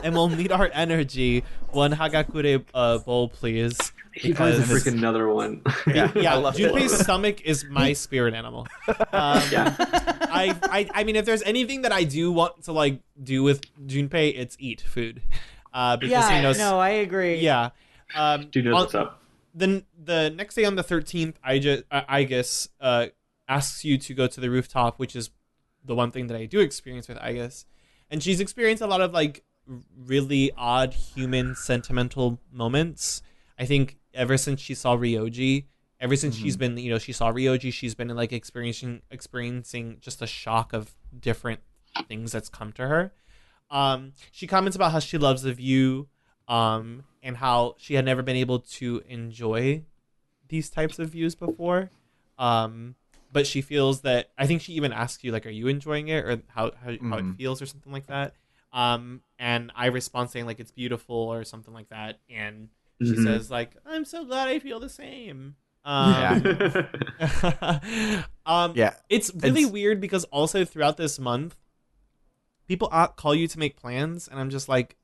Speaker 3: and we'll need our energy. 1 Hagakure bowl, please.
Speaker 4: He finds a freaking another one.
Speaker 3: Yeah, Junpei's stomach is my spirit animal. I mean, if there's anything that I do want to like do with Junpei, it's eat food. Because he knows.
Speaker 2: No, I agree.
Speaker 3: Yeah.
Speaker 4: Dude knows what's up.
Speaker 3: Then the next day on the 13th, I guess asks you to go to the rooftop, which is the one thing that I do experience with Igus. And she's experienced a lot of like really odd human sentimental moments. I think ever since she saw Ryoji, ever since she's been, she saw Ryoji, she's been like experiencing just a shock of different things that's come to her. She comments about how she loves the view, and how she had never been able to enjoy these types of views before. But she feels that, I think she even asks you, like, are you enjoying it, or how it feels, or something like that. And I respond saying, like, it's beautiful, or something like that. And she says, like, I'm so glad I feel the same. It's really weird because also throughout this month, people call you to make plans, and I'm just like,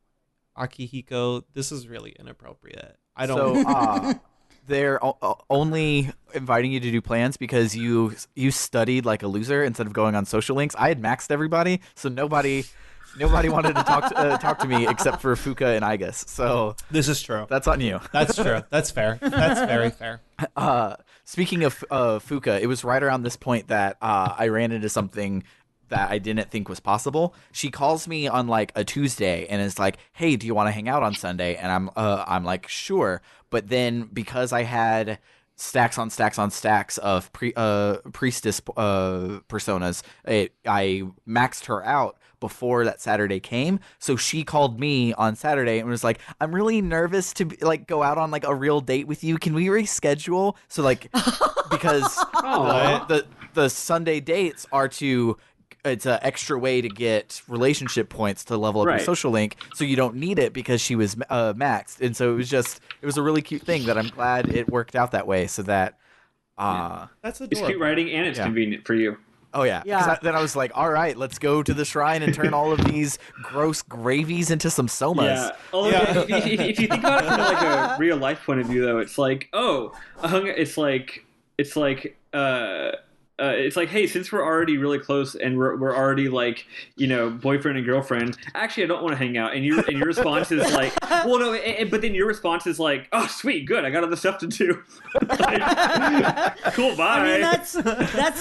Speaker 3: Akihiko, this is really inappropriate. I don't.
Speaker 1: So, they're only inviting you to do plans because you studied like a loser instead of going on social links. I had maxed everybody, so nobody wanted to talk to me except for Fuka and Igus. So
Speaker 3: this is true.
Speaker 1: That's on you.
Speaker 3: That's true. That's fair. That's very fair.
Speaker 1: Speaking of Fuka, it was right around this point that I ran into something that I didn't think was possible. She calls me on like a Tuesday and is like, "Hey, do you want to hang out on Sunday?" And I'm like, "Sure." But then because I had stacks on stacks on stacks of priestess personas, I maxed her out before that Saturday came. So she called me on Saturday and was like, "I'm really nervous to like go out on like a real date with you. Can we reschedule?" So like because the Sunday dates are to, it's an extra way to get relationship points to level up your social link, so you don't need it because she was maxed. And so it was a really cute thing that I'm glad it worked out that way, so that
Speaker 3: that's adorable.
Speaker 4: It's cute writing and it's convenient for you.
Speaker 1: Oh yeah. Then I was like, all right, let's go to the shrine and turn all of these gross gravies into some somas.
Speaker 4: If you think about it from like a real life point of view, though, it's like, it's like, hey, since we're already really close and we're already like, boyfriend and girlfriend, actually I don't want to hang out. And your response is like, well, no, but then your response is like, oh, sweet, good, I got other stuff to do. Like, cool, bye.
Speaker 2: I mean, that's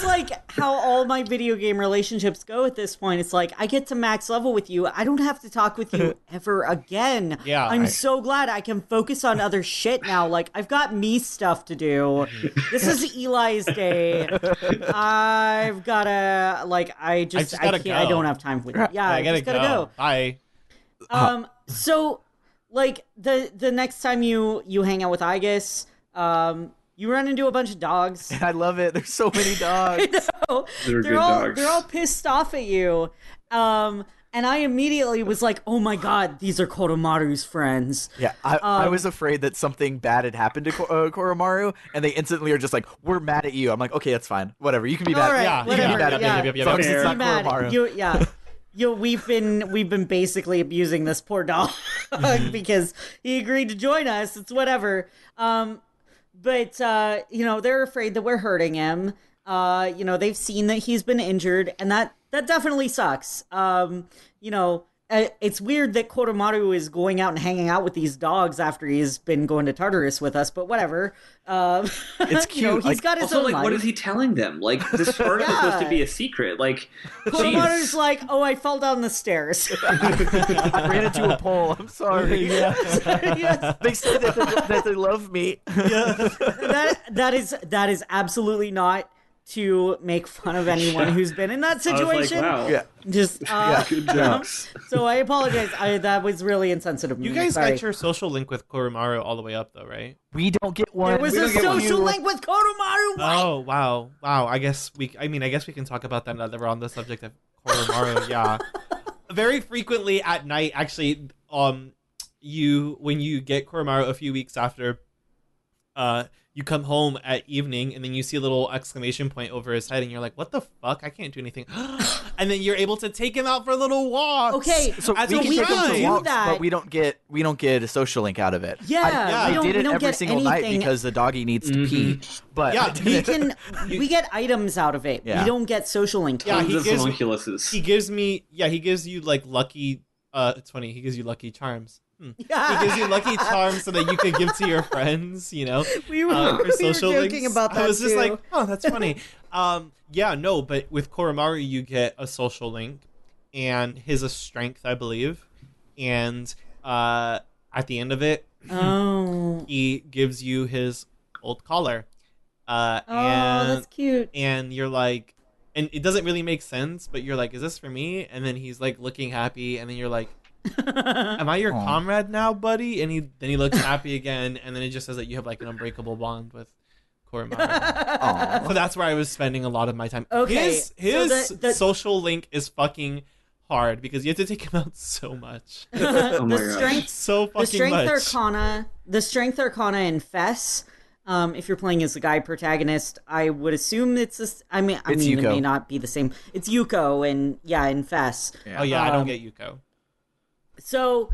Speaker 2: like how all my video game relationships go at this point. It's like, I get to max level with you, I don't have to talk with you ever again. I'm so glad I can focus on other shit now. Like, I've got me stuff to do. This is Eli's day. I've gotta, like, I can't,
Speaker 3: go.
Speaker 2: I don't have time for it. Yeah, I just gotta go.
Speaker 3: Bye.
Speaker 2: So, like, the next time you hang out with Igus, you run into a bunch of dogs.
Speaker 1: I love it. There's so many dogs.
Speaker 2: I know. They're all pissed off at you. And I immediately was like, oh my god, these are Koromaru's friends.
Speaker 1: Yeah, I was afraid that something bad had happened to Koromaru, and they instantly are just like, we're mad at you. I'm like, okay, that's fine. Whatever. You can be mad.
Speaker 2: Right,
Speaker 1: you can be mad at me. As long as it's not Koromaru.
Speaker 2: We've been basically abusing this poor dog because he agreed to join us. It's whatever. But they're afraid that we're hurting him. They've seen that he's been injured, and that definitely sucks. It's weird that Koromaru is going out and hanging out with these dogs after he's been going to Tartarus with us, but whatever.
Speaker 1: It's cute.
Speaker 2: He's got his own life.
Speaker 4: What is he telling them? Like, this part is supposed to be a secret. Like,
Speaker 2: Koromaru's like, oh, I fell down the stairs.
Speaker 1: I ran into a pole. I'm sorry. Yes. They say that they love me.
Speaker 2: That is absolutely not to make fun of anyone who's been in that situation.
Speaker 4: I was like, wow.
Speaker 1: Yeah.
Speaker 2: Just
Speaker 4: good jokes.
Speaker 2: So I apologize. That was really insensitive.
Speaker 3: You guys got your social link with Koromaru all the way up, though, right?
Speaker 1: We don't get one.
Speaker 2: There was a social link with Koromaru. What?
Speaker 3: Oh wow. I guess we can talk about that now that we're on the subject of Koromaru. Yeah. Very frequently at night, actually, when you get Koromaru a few weeks after, you come home at evening and then you see a little exclamation point over his head and you're like, what the fuck? I can't do anything. And then you're able to take him out for little walks.
Speaker 2: Okay,
Speaker 1: so we can take him for walks, but we don't get a social link out of it. I did it every single night because the doggy needs to pee. But
Speaker 2: we get items out of it.
Speaker 1: Yeah.
Speaker 2: We don't get social link.
Speaker 4: Yeah, he gives
Speaker 3: you like lucky. It's funny. He gives you lucky charms. He gives you lucky charms so that you could give to your friends,
Speaker 2: We were joking
Speaker 3: links.
Speaker 2: about that.
Speaker 3: I was just like, oh, that's funny. But with Koromaru, you get a social link, and his a strength, I believe, and at the end of it, he gives you his old collar.
Speaker 2: That's cute.
Speaker 3: And you're like, and it doesn't really make sense, but you're like, is this for me? And then he's like looking happy, and then you're like, am I your comrade now, buddy? And then he looks happy again, and then it just says that you have like an unbreakable bond with Koromaru. So that's where I was spending a lot of my time.
Speaker 2: Okay,
Speaker 3: his
Speaker 2: so the
Speaker 3: social link is fucking hard because you have to take him out so much.
Speaker 2: The strength,
Speaker 3: so fucking
Speaker 2: the strength
Speaker 3: much.
Speaker 2: arcana, the strength arcana in Fess. If you're playing as the guy protagonist, I would assume it's this. I mean, it
Speaker 1: Yuko.
Speaker 2: may not be the same. It's Yuko, and in Fess.
Speaker 1: Yeah.
Speaker 3: Oh yeah, I don't get Yuko.
Speaker 2: So,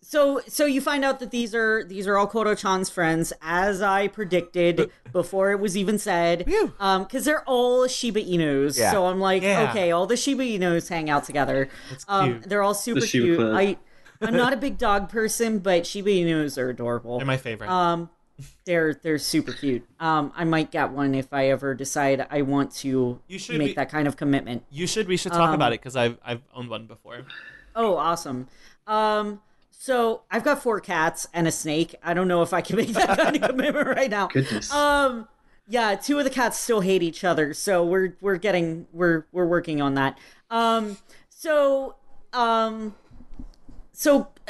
Speaker 2: so you find out that these are all Koto-chan's friends, as I predicted before it was even said. Because they're all Shiba Inus.
Speaker 1: Yeah.
Speaker 2: So I'm like,
Speaker 3: Yeah.
Speaker 2: okay, all the Shiba Inus hang out together.
Speaker 3: That's cute.
Speaker 2: They're all super
Speaker 4: The Shiba
Speaker 2: cute.
Speaker 4: Club.
Speaker 2: I'm not a big dog person, but Shiba Inus are adorable.
Speaker 3: They're my favorite.
Speaker 2: They're super cute. I might get one if I ever decide I want to
Speaker 3: You should
Speaker 2: make
Speaker 3: be-
Speaker 2: that kind of commitment.
Speaker 3: We should talk about it because I've owned one before.
Speaker 2: Oh, awesome. So I've got 4 cats and a snake. I don't know if I can make that kind of commitment right now.
Speaker 4: Goodness.
Speaker 2: Yeah, 2 of the cats still hate each other, so we're working on that. So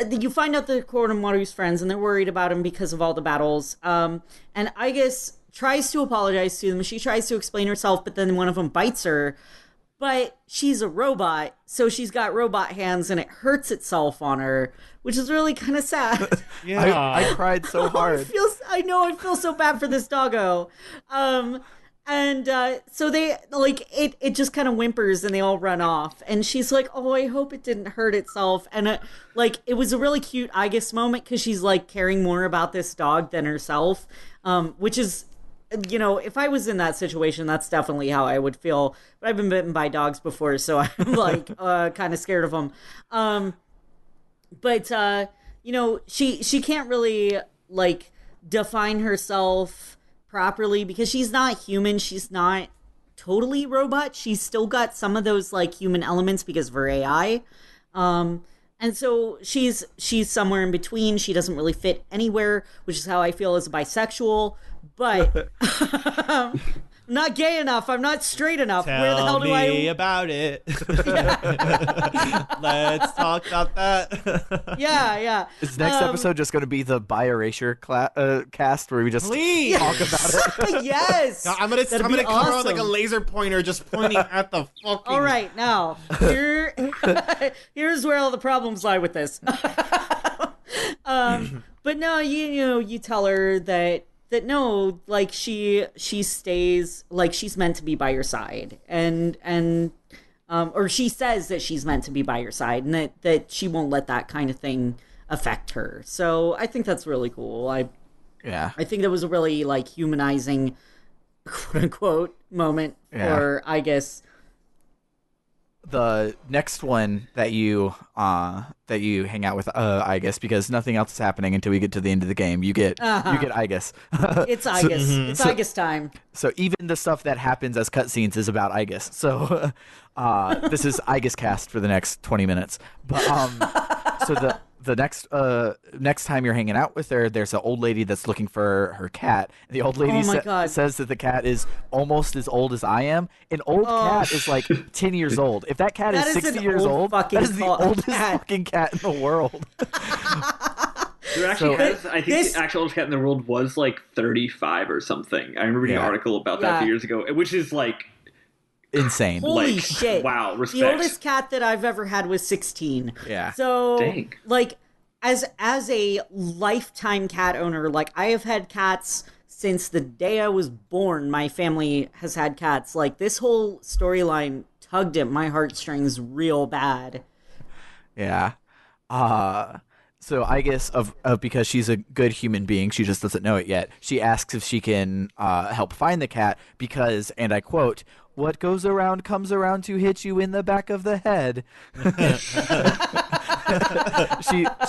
Speaker 2: you find out that Koromaru's friends, and they're worried about him because of all the battles. And I guess tries to apologize to them. She tries to explain herself, but then one of them bites her. But she's a robot, so she's got robot hands, and it hurts itself on her, which is really kind of sad.
Speaker 3: Yeah.
Speaker 1: I cried so hard.
Speaker 2: I feel so bad for this doggo. So they it just kind of whimpers and they all run off. And she's like, "Oh, I hope it didn't hurt itself." And it was a really cute Aigis moment because she's like caring more about this dog than herself, which is, if I was in that situation, that's definitely how I would feel. But I've been bitten by dogs before, so I'm like kind of scared of them. She can't really like define herself properly because she's not human. She's not totally robot. She's still got some of those like human elements because of her AI. And so she's somewhere in between. She doesn't really fit anywhere, which is how I feel as a bisexual. But I'm not gay enough. I'm not straight enough. Where the hell do I?
Speaker 3: Tell me about it. Let's talk about that.
Speaker 2: Yeah.
Speaker 1: Is next episode just going to be the bi erasure cast where we just
Speaker 3: Please.
Speaker 1: talk about it?
Speaker 2: Yes.
Speaker 3: No, I'm gonna
Speaker 2: That'd
Speaker 3: come
Speaker 2: be
Speaker 3: around with like a
Speaker 2: awesome.
Speaker 3: laser pointer just pointing at the fucking.
Speaker 2: All right, now here's where all the problems lie with this. But no, you tell her that no, like she stays, like she's meant to be by your side, and or she says that she's meant to be by your side, and that she won't let that kind of thing affect her. So I think that's really cool. I think that was a really like humanizing, quote unquote, moment for, I guess.
Speaker 1: The next one that you hang out with, I guess, because nothing else is happening until we get to the end of the game. You get I guess.
Speaker 2: It's Aigis. It's Aigis time.
Speaker 1: So even the stuff that happens as cutscenes is about Aigis. So this is Aigis cast for the next 20 minutes. But so the next time you're hanging out with her, there's an old lady that's looking for her cat. The old lady says that the cat is almost as old as I am. An old cat is like 10 years old. If that cat is 60 years old, that is the oldest fucking cat in the world.
Speaker 4: There actually I think the actual oldest cat in the world was like 35 or something. I remember reading an article about that a few years ago, which is like
Speaker 1: insane.
Speaker 2: Holy shit.
Speaker 4: Wow, respect.
Speaker 2: The oldest cat that I've ever had was 16.
Speaker 1: Yeah.
Speaker 2: So,
Speaker 4: dang.
Speaker 2: Like, as a lifetime cat owner, like, I have had cats since the day I was born. My family has had cats. Like, this whole storyline tugged at my heartstrings real bad.
Speaker 1: Yeah. So I guess because she's a good human being, she just doesn't know it yet. She asks if she can help find the cat because, and I quote, "What goes around comes around to hit you in the back of the head."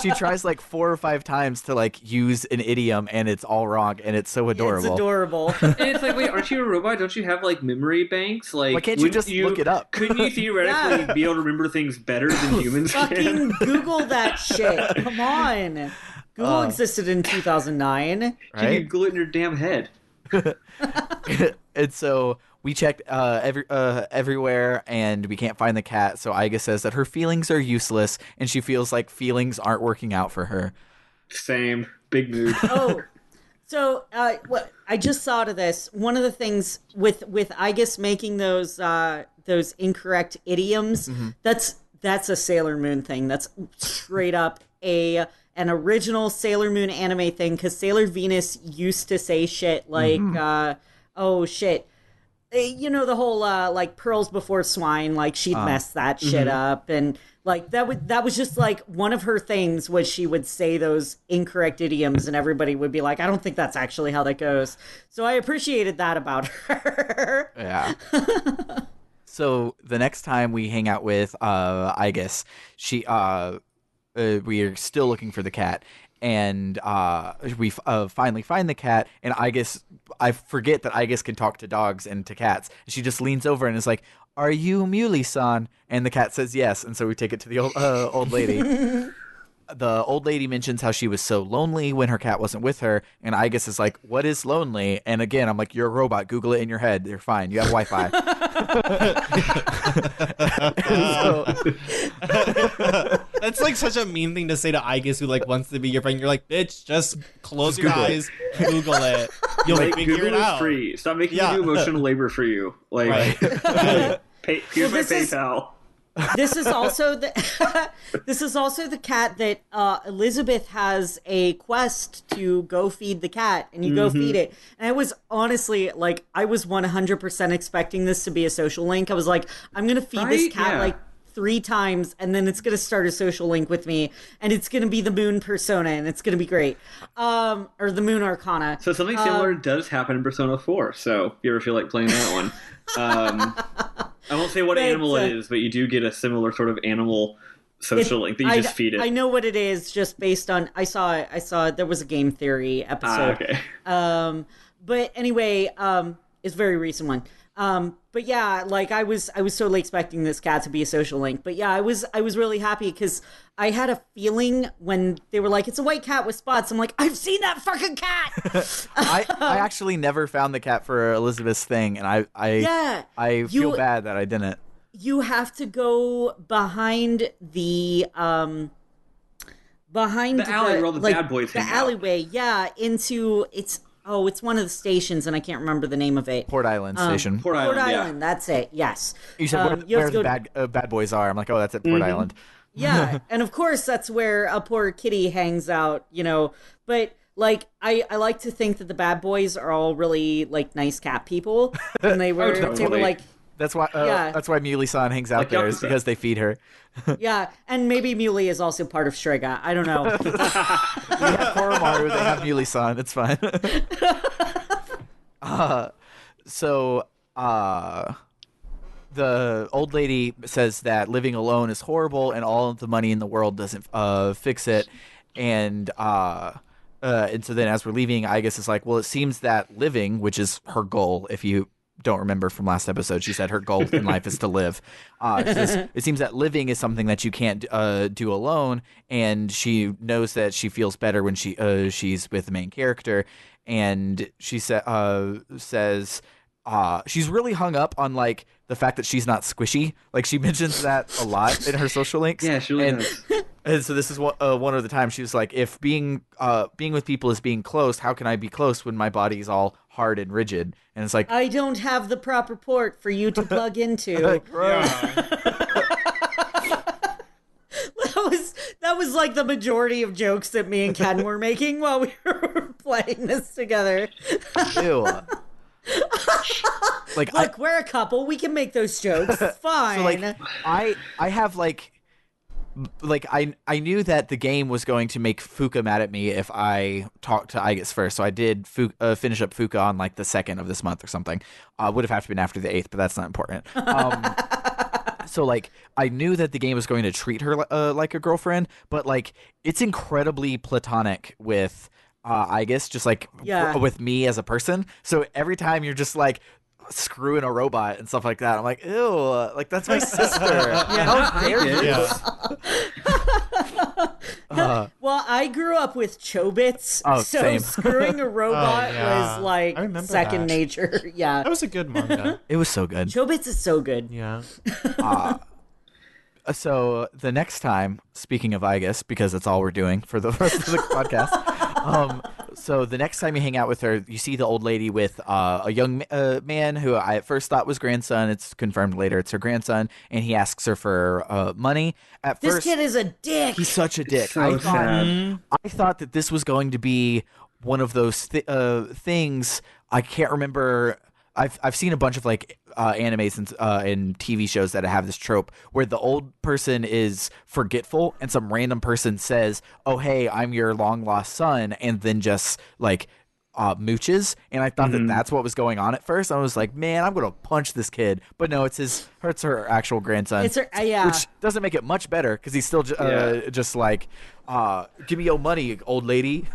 Speaker 1: She tries like 4 or 5 times to like use an idiom, and it's all wrong, and it's so adorable.
Speaker 2: It's adorable.
Speaker 4: And it's like, wait, aren't you a robot? Don't you have like memory banks? Like,
Speaker 1: why can't you just look it up?
Speaker 4: Couldn't you theoretically be able to remember things better than humans can?
Speaker 2: Fucking Google that shit. Come on. Google existed in 2009.
Speaker 4: Can you glue it in your damn head?
Speaker 1: And so we checked everywhere and we can't find the cat. So Iga says that her feelings are useless and she feels like feelings aren't working out for her.
Speaker 4: Same. Big mood.
Speaker 2: Oh, so what I just thought of this. One of the things with Igus making those incorrect idioms, that's a Sailor Moon thing. That's straight up an original Sailor Moon anime thing, because Sailor Venus used to say shit like, oh shit. You know, the whole like pearls before swine, like she'd mess that shit up, and like that was just like one of her things, was she would say those incorrect idioms and everybody would be like, I don't think that's actually how that goes. So I appreciated that about her.
Speaker 1: Yeah. So the next time we hang out with Igus, we are still looking for the cat, and we finally find the cat, and I forget that Igus can talk to dogs and to cats. She just leans over and is like, "Are you Muley-san?" And the cat says yes, and so we take it to the old lady. The old lady mentions how she was so lonely when her cat wasn't with her, and Igus is like, "What is lonely?" And again, I'm like, "You're a robot. Google it in your head. You're fine. You have Wi-Fi."
Speaker 3: That's like such a mean thing to say to Igus, who like wants to be your friend. You're like, bitch, just close your eyes, Google it. You'll figure
Speaker 4: Google
Speaker 3: it
Speaker 4: is
Speaker 3: out.
Speaker 4: free. Stop making me do emotional labor for you. Like, here's my PayPal.
Speaker 2: This is also the cat that Elizabeth has a quest to go feed the cat, and you go feed it. And I was honestly like, I was 100% expecting this to be a social link. I was like, I'm gonna feed this cat like 3 times, and then it's gonna start a social link with me, and it's gonna be the Moon Persona, and it's gonna be great, or the Moon Arcana.
Speaker 4: So something similar does happen in Persona 4. So if you ever feel like playing that one. I won't say what animal it is, but you do get a similar sort of animal social link that you just feed it.
Speaker 2: I know what it is, just based on I saw there was a Game Theory episode.
Speaker 4: Okay.
Speaker 2: But anyway, it's a very recent one. But yeah, like I was totally expecting this cat to be a social link. But yeah, I was really happy because I had a feeling when they were like, it's a white cat with spots. I'm like, I've seen that fucking cat.
Speaker 1: I actually never found the cat for Elizabeth's thing, and I feel bad that I didn't.
Speaker 2: You have to go behind the
Speaker 4: alley where all the bad boys hang out.
Speaker 2: The alleyway, yeah, into it's one of the stations, and I can't remember the name of it.
Speaker 1: Port Island Station.
Speaker 2: Port Island, that's it, yes.
Speaker 1: You said where the bad boys are. I'm like, oh, that's at Port Island.
Speaker 2: Yeah, and of course that's where a poor kitty hangs out, you know. But like, I like to think that the bad boys are all really like nice cat people, and they were like.
Speaker 1: That's why. That's why Muley-san hangs out there, is because they feed her.
Speaker 2: Yeah, and maybe Muley is also part of Strega. I don't know.
Speaker 1: We have Koromaru, they have Muley-san. It's fine. The old lady says that living alone is horrible, and all of the money in the world doesn't fix it. And so then, as we're leaving, Igus is like, "Well, it seems that living, which is her goal, if you." Don't remember from last episode, she said her goal in life is to live. It seems that living is something that you can't do alone, and she knows that she feels better when she's with the main character. And she says she's really hung up on like the fact that she's not squishy. Like she mentions that a lot in her social links.
Speaker 4: Yeah, she really does.
Speaker 1: And so this is one of the times she was like, if being with people is being close, how can I be close when my body's all hard and rigid? And it's like,
Speaker 2: I don't have the proper port for you to plug into.
Speaker 1: Like,
Speaker 2: that was like the majority of jokes that me and Ken were making while we were playing this together.
Speaker 1: Ew. Like,
Speaker 2: look, we're a couple. We can make those jokes. It's fine.
Speaker 1: So like, I have like I knew that the game was going to make Fuka mad at me if I talked to Igus first, so I did finish up Fuka on like the 2nd of this month or something. Would have to been after the 8th, but that's not important. So like, I knew that the game was going to treat her like a girlfriend, but like, it's incredibly platonic with Igus, just like with me as a person. So every time you're just like screwing a robot and stuff like that, I'm like, ew, like that's my sister. How dare you?
Speaker 2: Well, I grew up with Chobits,
Speaker 1: Oh,
Speaker 2: so
Speaker 1: same.
Speaker 2: screwing a robot
Speaker 3: yeah.
Speaker 2: was like
Speaker 3: I remember
Speaker 2: second
Speaker 3: that.
Speaker 2: nature. Yeah.
Speaker 3: That was a good manga.
Speaker 1: It was so good.
Speaker 2: Chobits is so good.
Speaker 3: Yeah.
Speaker 1: So the next time, speaking of Igus, because that's all we're doing for the rest of the podcast. So the next time you hang out with her, you see the old lady with a young man who I at first thought was grandson. It's confirmed later it's her grandson, and he asks her for money. At
Speaker 2: This
Speaker 1: first,
Speaker 2: kid is a dick.
Speaker 1: he's such a dick.
Speaker 4: So
Speaker 1: I
Speaker 4: sad.
Speaker 1: thought that this was going to be one of those things. I can't remember. I've seen a bunch of like animes and TV shows that have this trope where the old person is forgetful and some random person says, "Oh hey, I'm your long lost son," and then just like mooches. And I thought that that's what was going on at first. I was like, man, I'm gonna punch this kid, but no, it's her actual grandson.
Speaker 2: It's her, yeah.
Speaker 1: Which doesn't make it much better because he's still just like, give me your money, old lady.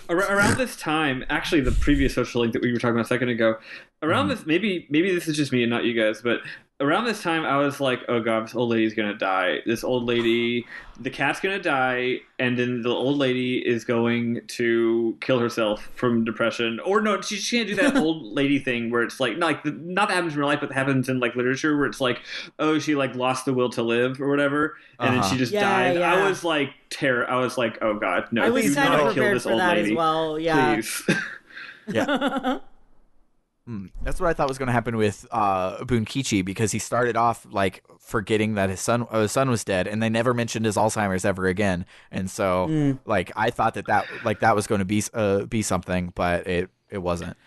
Speaker 4: Around this time, actually, the previous social link that we were talking about a second ago, around this, maybe this is just me and not you guys, but around this time, I was like, oh god, this old lady's gonna die. This old lady, the cat's gonna die, and then the old lady is going to kill herself from depression. Or no, she can't do that old lady thing where it's like, not that happens in real life, but that happens in like literature where it's like, oh, she like lost the will to live or whatever, and then she just died.
Speaker 2: Yeah.
Speaker 4: I was like, I was like, oh god, no,
Speaker 2: I was
Speaker 4: do
Speaker 2: kind
Speaker 4: not
Speaker 2: of
Speaker 4: kill
Speaker 2: prepared
Speaker 4: this
Speaker 2: for
Speaker 4: old
Speaker 2: that
Speaker 4: lady.
Speaker 2: as well. Yeah.
Speaker 4: Please.
Speaker 1: Yeah. That's what I thought was going to happen with Bunkichi, because he started off like forgetting that his son was dead, and they never mentioned his Alzheimer's ever again. And so, like, I thought that was going to be something, but it wasn't.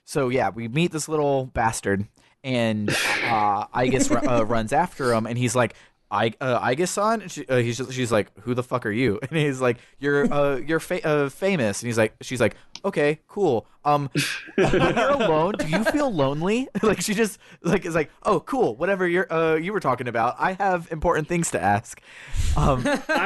Speaker 1: So yeah, we meet this little bastard, and Igus runs after him, and he's like, Igus-san? She's like, who the fuck are you? And he's like, you're famous. And she's like, okay, cool. When you're alone, do you feel lonely? Like, she just like is like, oh, cool, whatever you were talking about. I have important things to ask.
Speaker 4: I'm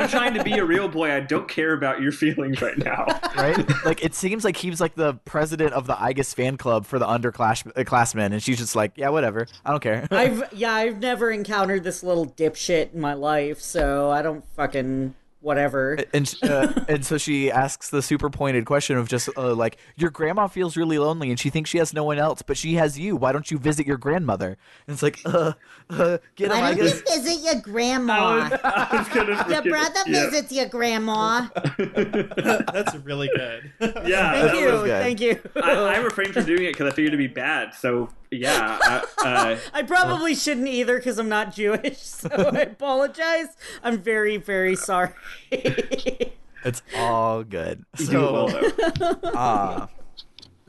Speaker 4: trying to be a real boy. I don't care about your feelings right now.
Speaker 1: Right? Like, it seems like he was like the president of the Igus fan club for the underclassmen, and she's just like, yeah, whatever, I don't care.
Speaker 2: I've never encountered this little dipshit in my life, so I don't fucking whatever.
Speaker 1: And so she asks the super pointed question of just like, your grandma feels really lonely and she thinks she has no one else, but she has you. Why don't you visit your grandmother? And it's like, get him,
Speaker 2: Why
Speaker 1: I
Speaker 2: don't you
Speaker 1: guess.
Speaker 2: visit your grandma?
Speaker 4: I was gonna
Speaker 2: Your brother visits your grandma.
Speaker 3: That's really good.
Speaker 4: Yeah,
Speaker 2: Thank
Speaker 4: that
Speaker 2: you.
Speaker 4: was
Speaker 1: good.
Speaker 2: Thank you.
Speaker 4: I refrained from doing it because I figured it'd be bad. So yeah,
Speaker 2: I probably shouldn't either because I'm not Jewish, so I apologize. I'm very, very sorry.
Speaker 1: It's all good.
Speaker 4: you do it well though.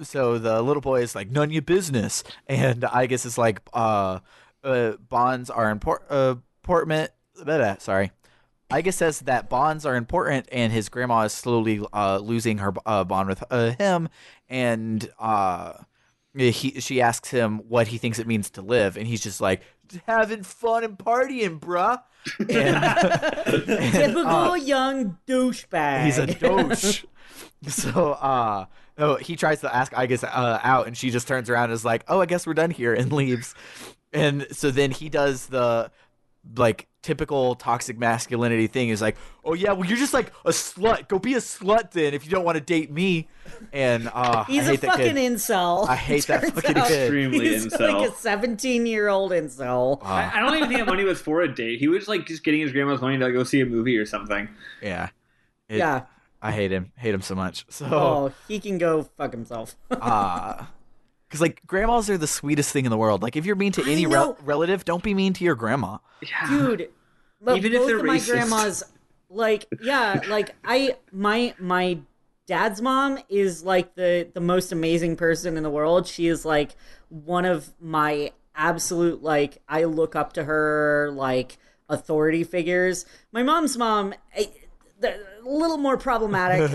Speaker 1: So the little boy is like, none of your business. And I guess it's like, bonds are important. Sorry. I guess says that bonds are important, and his grandma is slowly losing her bond with him. And she asks him what he thinks it means to live. And he's just like, having fun and partying, bruh. And,
Speaker 2: Typical young douchebag.
Speaker 1: he's a douche. So he tries to ask Igus out, and she just turns around and is like, oh, I guess we're done here, and leaves. And so then he does the like typical toxic masculinity thing, is like, oh yeah, well, you're just like a slut, go be a slut then if you don't want to date me. And
Speaker 2: He's
Speaker 1: I hate
Speaker 2: a fucking
Speaker 1: that kid.
Speaker 2: incel.
Speaker 1: I hate that
Speaker 2: Turns
Speaker 1: fucking
Speaker 2: out.
Speaker 1: kid.
Speaker 4: Extremely
Speaker 2: He's
Speaker 4: incel.
Speaker 2: like a 17-year-old incel.
Speaker 4: I don't even think that money was for a date. He was like just getting his grandma's money to go see a movie or something.
Speaker 1: Yeah.
Speaker 2: Yeah.
Speaker 1: I hate him so much. So
Speaker 2: Oh, he can go fuck himself.
Speaker 1: because like grandmas are the sweetest thing in the world. Like, if you're mean to any
Speaker 2: know.
Speaker 1: relative, don't be mean to your grandma.
Speaker 4: Yeah.
Speaker 2: Dude, but
Speaker 4: Even if
Speaker 2: both
Speaker 4: they're
Speaker 2: of my
Speaker 4: racist.
Speaker 2: grandmas, like, yeah, like my dad's mom is like the most amazing person in the world. She is like one of my absolute, like, I look up to her, like, authority figures. My mom's mom, a little more problematic.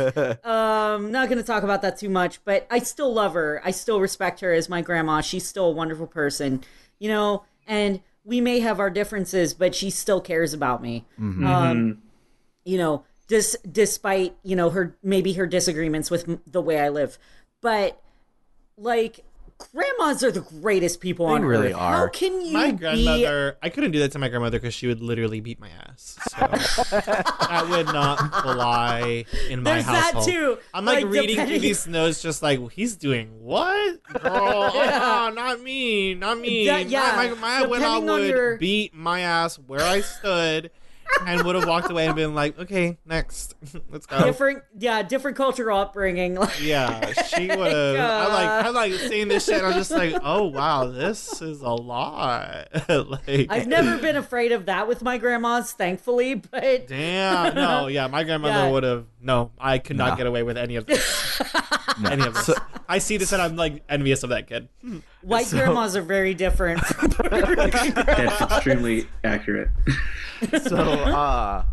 Speaker 2: Not going to talk about that too much, but I still love her. I still respect her as my grandma. She's still a wonderful person, you know, and we may have our differences, but she still cares about me. You know, despite, you know, her disagreements with the way I live. But like Grandmas are the greatest people on
Speaker 1: really
Speaker 2: earth.
Speaker 1: are.
Speaker 2: How can you
Speaker 3: My
Speaker 2: be...
Speaker 3: grandmother, I couldn't do that to my grandmother because she would literally beat my ass. So that would not fly in my
Speaker 2: There's
Speaker 3: household.
Speaker 2: that too.
Speaker 3: I'm like reading through
Speaker 2: depending-
Speaker 3: these notes, just like, he's doing what? Girl, not me.
Speaker 2: Yeah,
Speaker 3: My abuela
Speaker 2: depending on
Speaker 3: would
Speaker 2: your-
Speaker 3: beat my ass where I stood and would have walked away and been like, okay, next. Let's go.
Speaker 2: different cultural upbringing.
Speaker 3: Yeah, she would have. I'm like saying this shit. And I'm just like, oh wow, this is a lot. Like,
Speaker 2: I've never been afraid of that with my grandmas, thankfully. But
Speaker 3: damn, no, yeah, my grandmother
Speaker 2: Yeah.
Speaker 3: would have. No, I could not get away with any of this. Any of this. I see this and I'm like envious of that kid.
Speaker 2: white grandmas are very different.
Speaker 4: That's extremely accurate.
Speaker 1: So,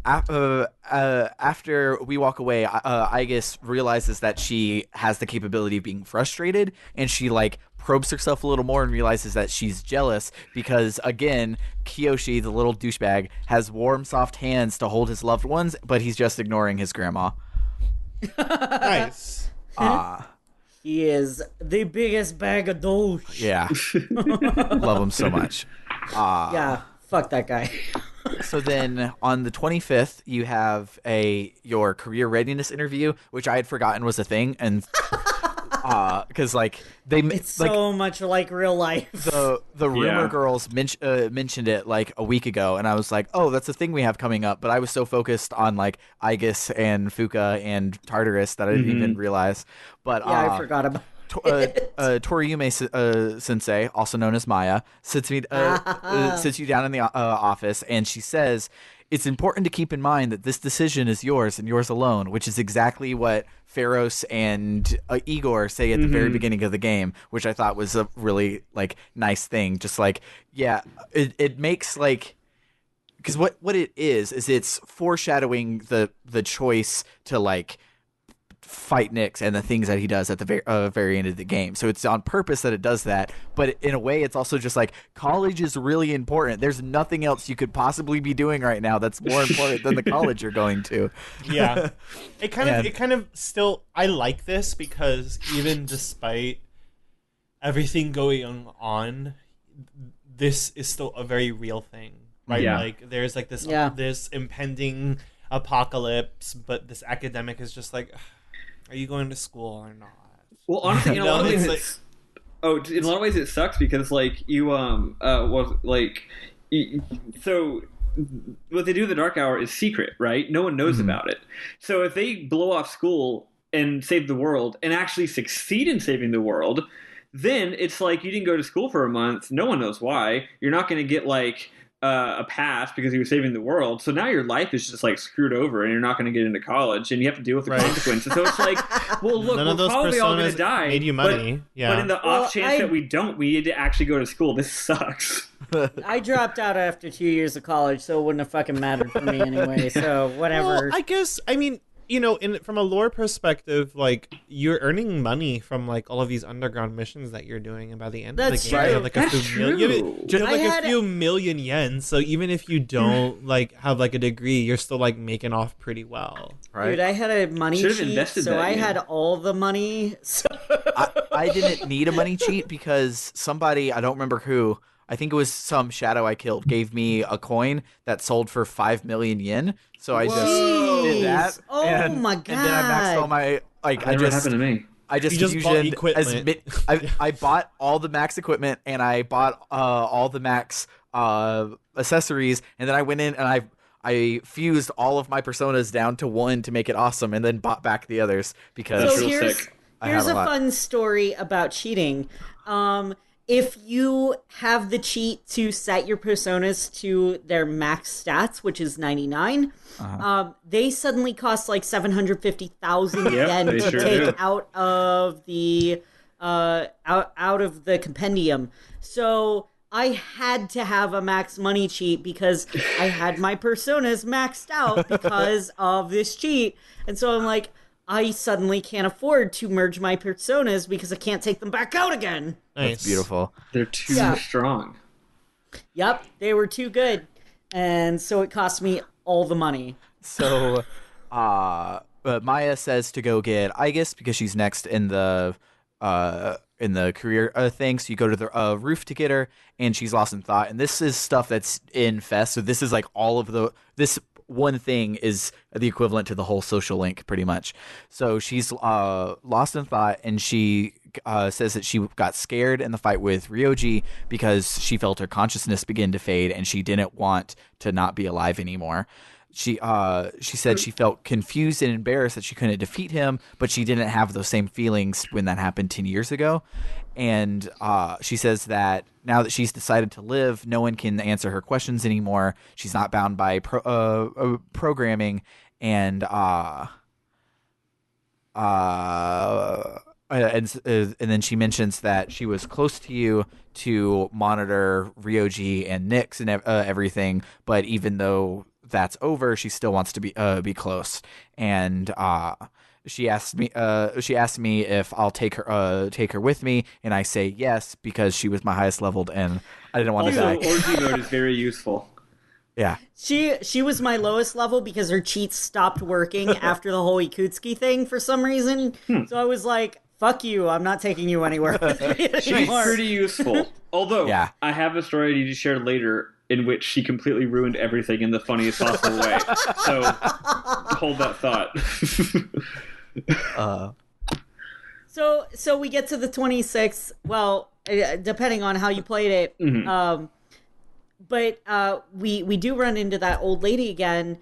Speaker 1: after we walk away, Aigis realizes that she has the capability of being frustrated, and she like probes herself a little more and realizes that she's jealous because, again, Kiyoshi, the little douchebag, has warm, soft hands to hold his loved ones, but he's just ignoring his grandma.
Speaker 3: Nice.
Speaker 2: He is the biggest bag of douche.
Speaker 1: Yeah, love him so much.
Speaker 2: Yeah, fuck that guy.
Speaker 1: So then on the 25th, you have your career readiness interview, which I had forgotten was a thing, and because like
Speaker 2: It's
Speaker 1: like
Speaker 2: so much like real life.
Speaker 1: the rumor
Speaker 4: Yeah.
Speaker 1: girls mentioned it like a week ago, and I was like, oh, that's a thing we have coming up. But I was so focused on like Aigis and Fuka and Tartarus that I didn't even realize. But
Speaker 2: Yeah, I forgot about
Speaker 1: Toriume Sensei, also known as Maya, sits you down in the office, and she says, it's important to keep in mind that this decision is yours and yours alone, which is exactly what Pharos and Igor say at the very beginning of the game, which I thought was a really like nice thing. Just like, yeah, it makes like, because what it is it's foreshadowing the choice to like fight Nyx and the things that he does at the very end of the game. So it's on purpose that it does that, but in a way it's also just like college is really important. There's nothing else you could possibly be doing right now that's more important than the college you're going to.
Speaker 3: Yeah. It kind of still, I like this because even despite everything going on, this is still a very real thing, right?
Speaker 4: Yeah.
Speaker 3: Like there's like this
Speaker 2: Yeah.
Speaker 3: this impending apocalypse, but this academic is just like, are you going to school or not?
Speaker 4: Well, honestly, in a lot of
Speaker 3: No,
Speaker 4: ways,
Speaker 3: it's
Speaker 4: in a lot of ways, it sucks because like you was like, so what they do in the dark hour is secret, right? No one knows about it. So if they blow off school and save the world and actually succeed in saving the world, then it's like you didn't go to school for a month. No one knows why. You're not going to get like a pass because you were saving the world. So now your life is just like screwed over and you're not going to get into college and you have to deal with the consequences. So it's like, well, look,
Speaker 3: None of
Speaker 4: we're
Speaker 3: those
Speaker 4: probably all going to
Speaker 3: personas
Speaker 4: die.
Speaker 3: made you money.
Speaker 4: But in the off chance that we don't, we need to actually go to school. This sucks.
Speaker 2: I dropped out after 2 years of college, so it wouldn't have fucking mattered for me anyway. So whatever.
Speaker 3: Well, I guess, I mean, you know, from a lore perspective, like you're earning money from like all of these underground missions that you're doing, and by the end
Speaker 2: That's
Speaker 3: of the game,
Speaker 2: true.
Speaker 3: you have like
Speaker 4: That's
Speaker 3: a few million,
Speaker 4: true.
Speaker 3: you have like
Speaker 2: I had
Speaker 3: a few million yen. So even if you don't like have like a degree, you're still like making off pretty well.
Speaker 1: Right?
Speaker 2: Dude, I had a money
Speaker 4: Should've
Speaker 2: cheat,
Speaker 4: invested
Speaker 2: so
Speaker 4: that
Speaker 2: I
Speaker 4: in.
Speaker 2: had all the money. So
Speaker 1: I didn't need a money cheat because somebody, I don't remember who, I think it was some shadow I killed, gave me a coin that sold for 5 million yen. So I just did that.
Speaker 2: Jeez. Oh my
Speaker 1: And then I maxed all
Speaker 2: God.
Speaker 1: my like
Speaker 4: That never happened to me.
Speaker 1: I just
Speaker 3: You just bought
Speaker 1: fusioned
Speaker 3: equipment.
Speaker 1: I bought all the max equipment and I bought all the max accessories, and then I went in and I fused all of my personas down to one to make it awesome, and then bought back the others because
Speaker 2: So
Speaker 4: real
Speaker 2: here's
Speaker 4: sick.
Speaker 1: I
Speaker 2: here's
Speaker 1: had
Speaker 2: a
Speaker 1: a lot.
Speaker 2: fun story about cheating. If you have the cheat to set your personas to their max stats, which is 99, they suddenly cost like 750,000
Speaker 4: Yep,
Speaker 2: yen
Speaker 4: they
Speaker 2: to
Speaker 4: sure
Speaker 2: take
Speaker 4: do.
Speaker 2: out of the out of the compendium. So I had to have a max money cheat because I had my personas maxed out because of this cheat. And so I'm like, I suddenly can't afford to merge my personas because I can't take them back out again.
Speaker 3: Nice.
Speaker 1: It's beautiful.
Speaker 4: They're too
Speaker 2: Yeah.
Speaker 4: strong.
Speaker 2: Yep, they were too good. And so it cost me all the money.
Speaker 1: So Maya says to go get Aigis because she's next in the career thing. So you go to the roof to get her, and she's lost in thought. And this is stuff that's in Fest. So this is like all of this one thing is the equivalent to the whole social link, pretty much. So she's lost in thought, and she says that she got scared in the fight with Ryoji because she felt her consciousness begin to fade, and she didn't want to not be alive anymore. She said she felt confused and embarrassed that she couldn't defeat him, but she didn't have those same feelings when that happened 10 years ago. And she says that now that she's decided to live, no one can answer her questions anymore. She's not bound by programming, and then she mentions that she was close to you to monitor Ryoji and Nyx and everything, but even though that's over, she still wants to be close. And she asked me if I'll take her with me, and I say yes because she was my highest leveled, and I didn't want to die.
Speaker 4: Orgy mode is very useful.
Speaker 1: Yeah.
Speaker 2: She was my lowest level because her cheats stopped working after the whole Ikutsuki thing for some reason. So I was like, fuck you, I'm not taking you anywhere.
Speaker 4: She's pretty useful. Although, I have a story I need to share later in which she completely ruined everything in the funniest possible way. So, hold that thought.
Speaker 2: So we get to the 26th. Well, depending on how you played it.
Speaker 4: Mm-hmm.
Speaker 2: But we do run into that old lady again.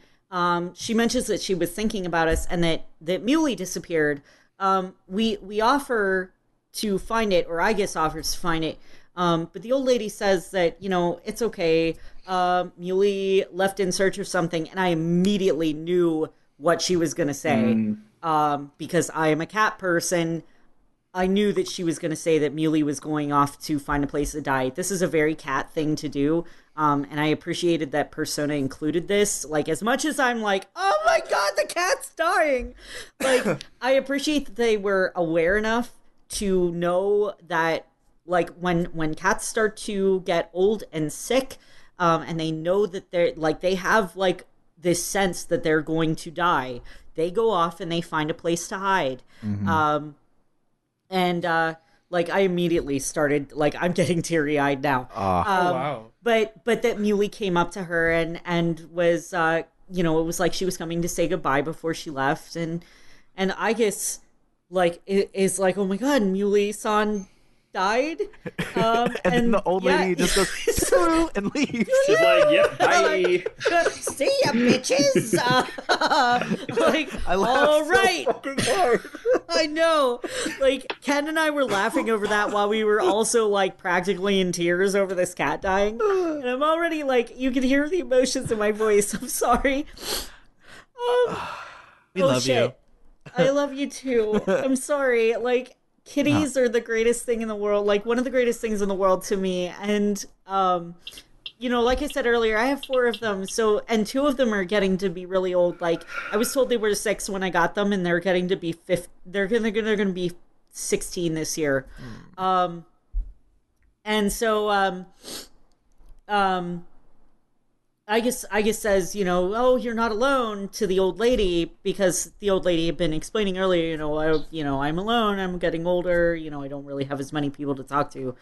Speaker 2: She mentions that she was thinking about us and that Muley disappeared. We offer to find it, or I guess offers to find it. But the old lady says that, it's okay. Muley left in search of something, and I immediately knew what she was going to say. Because I am a cat person. I knew that she was going to say that Muley was going off to find a place to die. This is a very cat thing to do. And I appreciated that Persona included this. Like, as much as I'm like, oh my god, the cat's dying. Like, I appreciate that they were aware enough to know that, like, when cats start to get old and sick, and they know that they're, like, they have, like, this sense that they're going to die, they go off and they find a place to hide. Mm-hmm. Like, I immediately started, like, I'm getting teary-eyed now.
Speaker 3: Oh, wow.
Speaker 2: But that Muley came up to her and was, it was like she was coming to say goodbye before she left. And I guess, like, it is like, oh my god, Muley-san died.
Speaker 1: And the old lady just goes through and leaves.
Speaker 4: She's like, yep, bye.
Speaker 2: See ya, bitches. All right. I know. Like, Ken and I were laughing over that while we were also, like, practically in tears over this cat dying. And I'm already, like, you can hear the emotions in my voice. I'm sorry.
Speaker 3: We love you.
Speaker 2: I love you too. I'm sorry. Like, kitties are the greatest thing in the world, like one of the greatest things in the world to me. And, like I said earlier, I have 4 of them. So, and 2 of them are getting to be really old. Like, I was told they were 6 when I got them, and they're getting to be 5. They're gonna be 16 this year. And so, I guess says, oh, you're not alone to the old lady, because the old lady had been explaining earlier, I'm alone, I'm getting older, I don't really have as many people to talk to.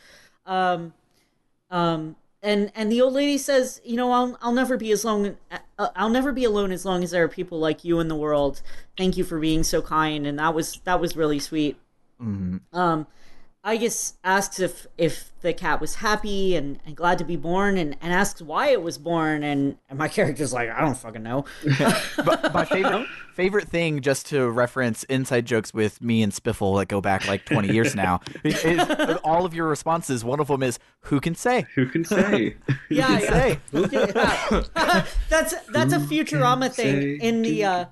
Speaker 2: And the old lady says, I'll never be alone as long as there are people like you in the world. Thank you for being so kind. And that was really sweet.
Speaker 1: Mm-hmm.
Speaker 2: I guess asks if the cat was happy and glad to be born, and asks why it was born, and my character's like, I don't fucking know.
Speaker 1: But my favorite thing, just to reference inside jokes with me and Spiffle that go back like 20 years now, is all of your responses. One of them is, who can say?
Speaker 4: Who can say?
Speaker 2: Yeah. That's a Futurama thing. In the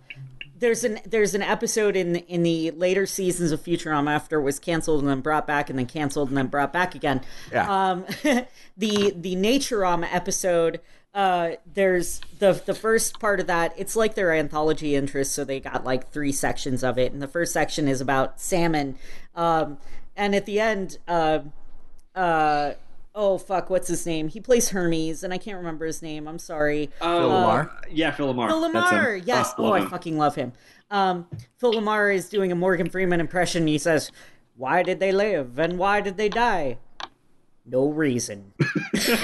Speaker 2: there's an episode in the later seasons of Futurama after it was canceled and then brought back and then canceled and then brought back again.
Speaker 1: Yeah.
Speaker 2: The Naturama episode. There's the first part of that. It's like their anthology interest, so they got like 3 sections of it, and the first section is about salmon. And at the end, oh fuck, what's his name? He plays Hermes, and I can't remember his name. I'm sorry.
Speaker 1: Phil Lamar?
Speaker 4: Yeah, Phil Lamar.
Speaker 2: Phil Lamar, yes. I fucking love him. Phil Lamar is doing a Morgan Freeman impression. He says, Why did they live and why did they die? No reason. That's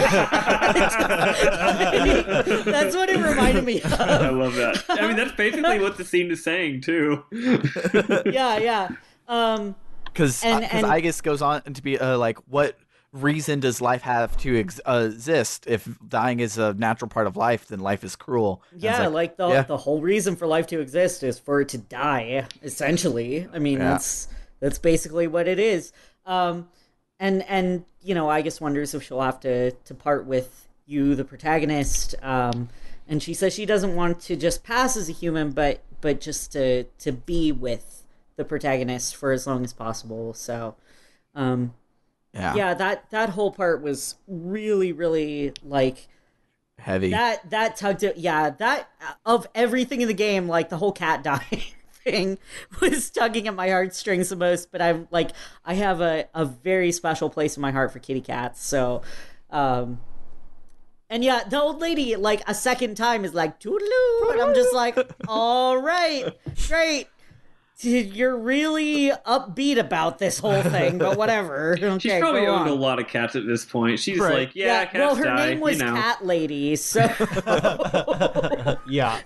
Speaker 2: what it reminded me of.
Speaker 4: I love that. I mean, that's basically what the scene is saying too.
Speaker 2: Yeah.
Speaker 1: Because Aegis goes on to be like, what reason does life have to exist? If dying is a natural part of life, then life is cruel. And
Speaker 2: yeah, the whole reason for life to exist is for it to die, essentially. I mean, that's basically what it is. And you know, Aegis wonders if she'll have to part with you, the protagonist. And she says she doesn't want to just pass as a human, but just to be with the protagonist for as long as possible. So, that whole part was really, really like
Speaker 1: heavy.
Speaker 2: That tugged it. Yeah, that of everything in the game, like the whole cat dying thing was tugging at my heartstrings the most. But I have a very special place in my heart for kitty cats. So, and yeah, the old lady like a second time is like toodaloo, and I'm just like, all right, great. You're really upbeat about this whole thing, but whatever. Okay,
Speaker 4: she's probably owned a lot of cats at this point. She's like, cats die.
Speaker 2: Well, her name was Cat Lady, so
Speaker 3: yeah.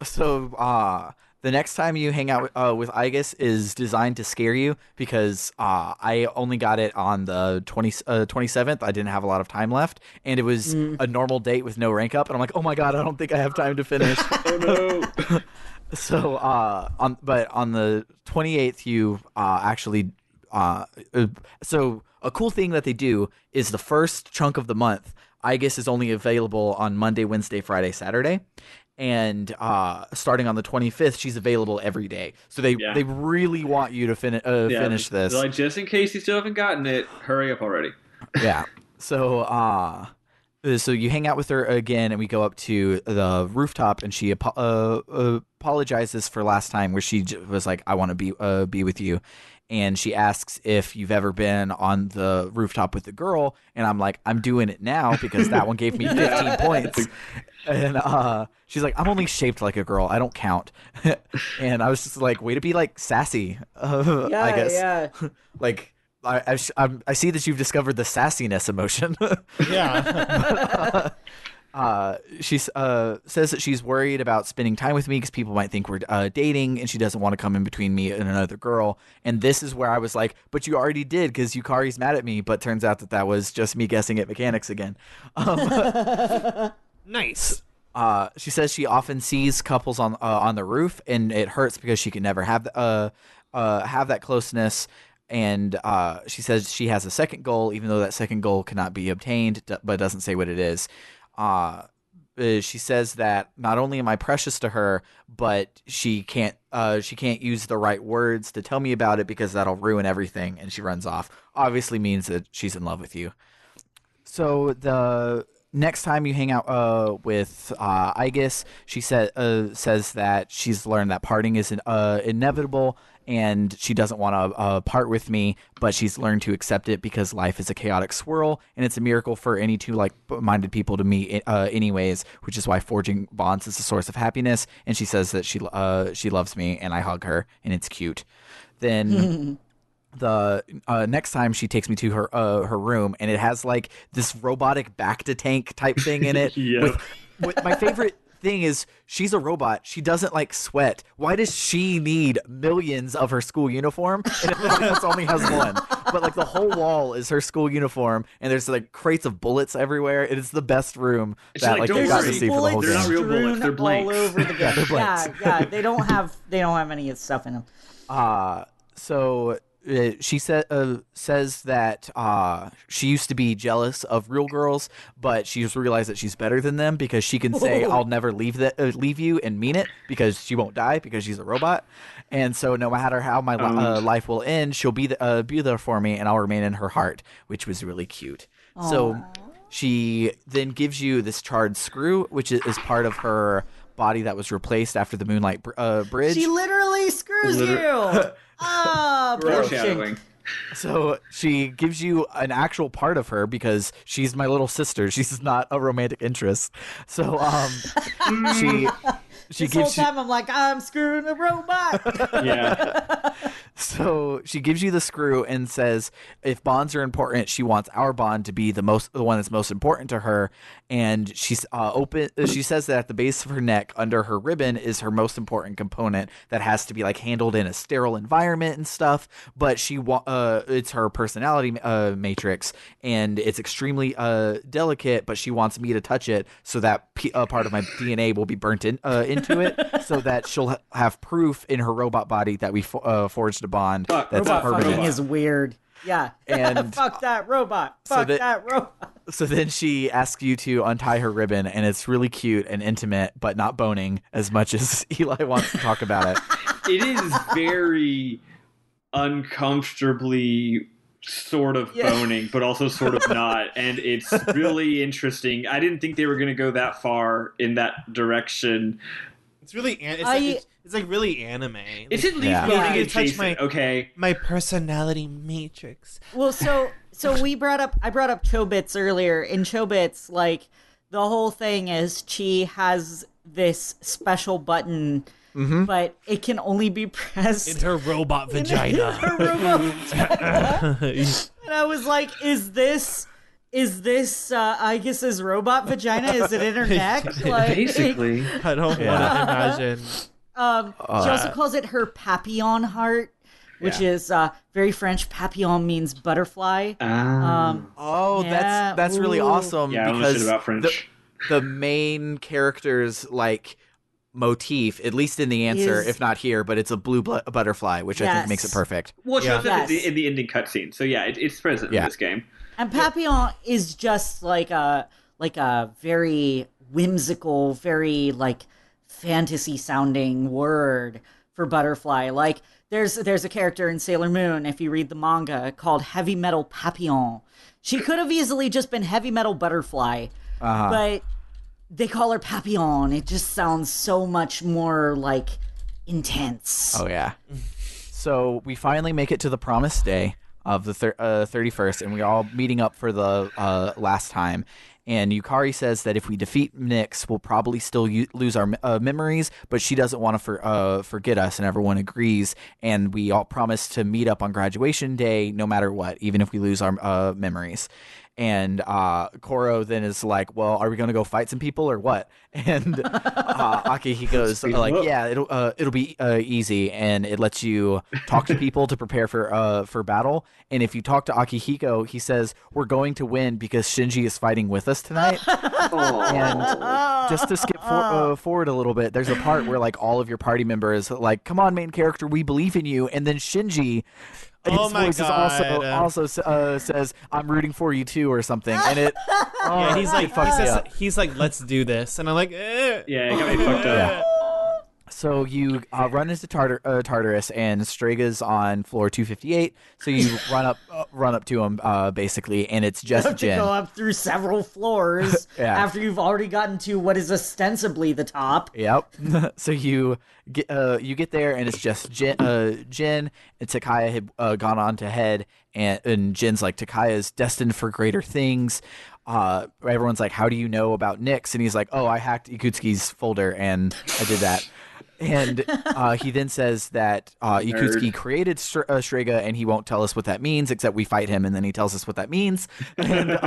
Speaker 1: So, the next time you hang out with Aegis is designed to scare you because I only got it on the 27th. I didn't have a lot of time left, and it was a normal date with no rank up. And I'm like, oh my god, I don't think I have time to finish.
Speaker 4: Oh no.
Speaker 1: So, on the 28th, you actually. So, a cool thing that they do is the first chunk of the month, Aegis is only available on Monday, Wednesday, Friday, Saturday. And starting on the 25th, she's available every day. So they really want you to finish this.
Speaker 4: Like, just in case you still haven't gotten it, hurry up already.
Speaker 1: Yeah. So so you hang out with her again, and we go up to the rooftop, and she apologizes for last time, where she was like, "I want to be with you," and she asks if you've ever been on the rooftop with a girl, and I'm like, "I'm doing it now because that one gave me 15 points." And she's like, "I'm only shaped like a girl. I don't count." And I was just like, "Way to be like sassy." I guess.
Speaker 2: Yeah.
Speaker 1: Like. I see that you've discovered the sassiness emotion.
Speaker 3: Yeah.
Speaker 1: She says that she's worried about spending time with me because people might think we're dating, and she doesn't want to come in between me and another girl. And this is where I was like, but you already did because Yukari's mad at me. But turns out that was just me guessing at mechanics again.
Speaker 3: Nice.
Speaker 1: She says she often sees couples on the roof, and it hurts because she can never have that closeness. And she says she has a second goal, even though that second goal cannot be obtained, but doesn't say what it is. She says that not only am I precious to her, but she can't use the right words to tell me about it because that'll ruin everything. And she runs off. Obviously means that she's in love with you. So the next time you hang out with Aegis, she says that she's learned that parting is inevitable, and she doesn't want to part with me, but she's learned to accept it because life is a chaotic swirl, and it's a miracle for any two like-minded people to meet anyways, which is why forging bonds is a source of happiness. And she says that she loves me, and I hug her, and it's cute. Then the next time she takes me to her room, and it has like this robotic back to tank type thing in it.
Speaker 4: Yeah.
Speaker 1: With my favorite thing is she's a robot. She doesn't like sweat. Why does she need millions of her school uniform and everyone else only has one? But like the whole wall is her school uniform, and there's like crates of bullets everywhere. It is the best room that like
Speaker 4: don't
Speaker 1: you got to
Speaker 4: worry.
Speaker 1: see for the whole
Speaker 4: They're
Speaker 1: game.
Speaker 4: not real bullets. They're blanks.
Speaker 2: All over the game.
Speaker 1: They're blanks.
Speaker 2: Yeah, they don't have any stuff in them.
Speaker 1: So she says that she used to be jealous of real girls, but she's realized that she's better than them because she can say, "I'll never leave you," and mean it because she won't die because she's a robot. And so no matter how my life will end, she'll be there for me, and I'll remain in her heart, which was really cute. Aww. So she then gives you this charred screw, which is part of her body that was replaced after the Moonlight Bridge.
Speaker 2: She literally screws you.
Speaker 4: Foreshadowing.
Speaker 1: So she gives you an actual part of her because she's my little sister. She's not a romantic interest. So she
Speaker 2: this whole time I'm like, I'm screwing a robot.
Speaker 4: Yeah.
Speaker 1: So she gives you the screw and says if bonds are important, she wants our bond to be the one that's most important to her. And she's she says that at the base of her neck, under her ribbon, is her most important component that has to be like handled in a sterile environment and stuff. But it's her personality matrix, and it's extremely delicate. But she wants me to touch it so that part of my DNA will be burnt into it, so that she'll have proof in her robot body that we forged a bond that's
Speaker 2: robot
Speaker 1: permanent.
Speaker 2: fucking is weird. Yeah.
Speaker 1: And
Speaker 2: fuck that robot. Fuck that robot.
Speaker 1: So then she asks you to untie her ribbon, and it's really cute and intimate, but not boning as much as Eli wants to talk about it.
Speaker 4: It is very uncomfortably sort of boning, but also sort of not. And it's really interesting. I didn't think they were going to go that far in that direction.
Speaker 3: It's really it's like really anime.
Speaker 4: It's at least boning adjacent,
Speaker 3: my personality matrix.
Speaker 2: Well, so I brought up Chobits earlier. In Chobits, like the whole thing is she has this special button, but it can only be pressed
Speaker 3: in her robot vagina.
Speaker 2: And I was like, is this Aegis's robot vagina? Is it in her neck? Like,
Speaker 4: basically.
Speaker 3: I don't want to imagine.
Speaker 2: She also calls it her papillon heart, which is very French. Papillon means butterfly.
Speaker 1: That's really awesome.
Speaker 4: Yeah,
Speaker 1: because
Speaker 4: I don't know shit about French.
Speaker 1: The main character's like motif, at least in the answer, if not here, but it's a blue butterfly, which I think makes it perfect.
Speaker 4: Well, she says it in the ending cutscene, so yeah, it's present in this game.
Speaker 2: And papillon is just like a very whimsical, very like fantasy sounding word for butterfly. Like there's a character in Sailor Moon, if you read the manga, called Heavy Metal Papillon. She could have easily just been Heavy Metal Butterfly, but they call her Papillon. It just sounds so much more like intense.
Speaker 1: Oh yeah. So we finally make it to the promised day of the 31st, and we're all meeting up for the last time. And Yukari says that if we defeat Nyx, we'll probably still lose our memories, but she doesn't want to forget us, and everyone agrees. And we all promise to meet up on graduation day no matter what, even if we lose our memories. And Koro then is like, well, are we going to go fight some people or what? And Akihiko's like, yeah, it'll be easy, and it lets you talk to people to prepare for battle. And if you talk to Akihiko, he says, we're going to win because Shinji is fighting with us tonight. And just to skip forward a little bit, there's a part where like all of your party members like, come on, main character, we believe in you. And then Shinji... His voice also says, I'm rooting for you too, or something. And it,
Speaker 3: he's like, let's do this. And I'm like, eh.
Speaker 4: Yeah, it got me fucked up.
Speaker 1: Yeah. So you run into Tartarus, and Strega's on floor 258. So you run up to him, basically, and it's just Jin.
Speaker 2: You have to go up through several floors after you've already gotten to what is ostensibly the top.
Speaker 1: Yep. So you get there, and it's just Jin and Takaya had gone on to head, and Jin's like, Takaya's destined for greater things. Everyone's like, how do you know about Nyx? And he's like, oh, I hacked Ikutsuki's folder, and I did that. And he then says that Ikutsuki created Strega, and he won't tell us what that means, except we fight him, and then he tells us what that means. And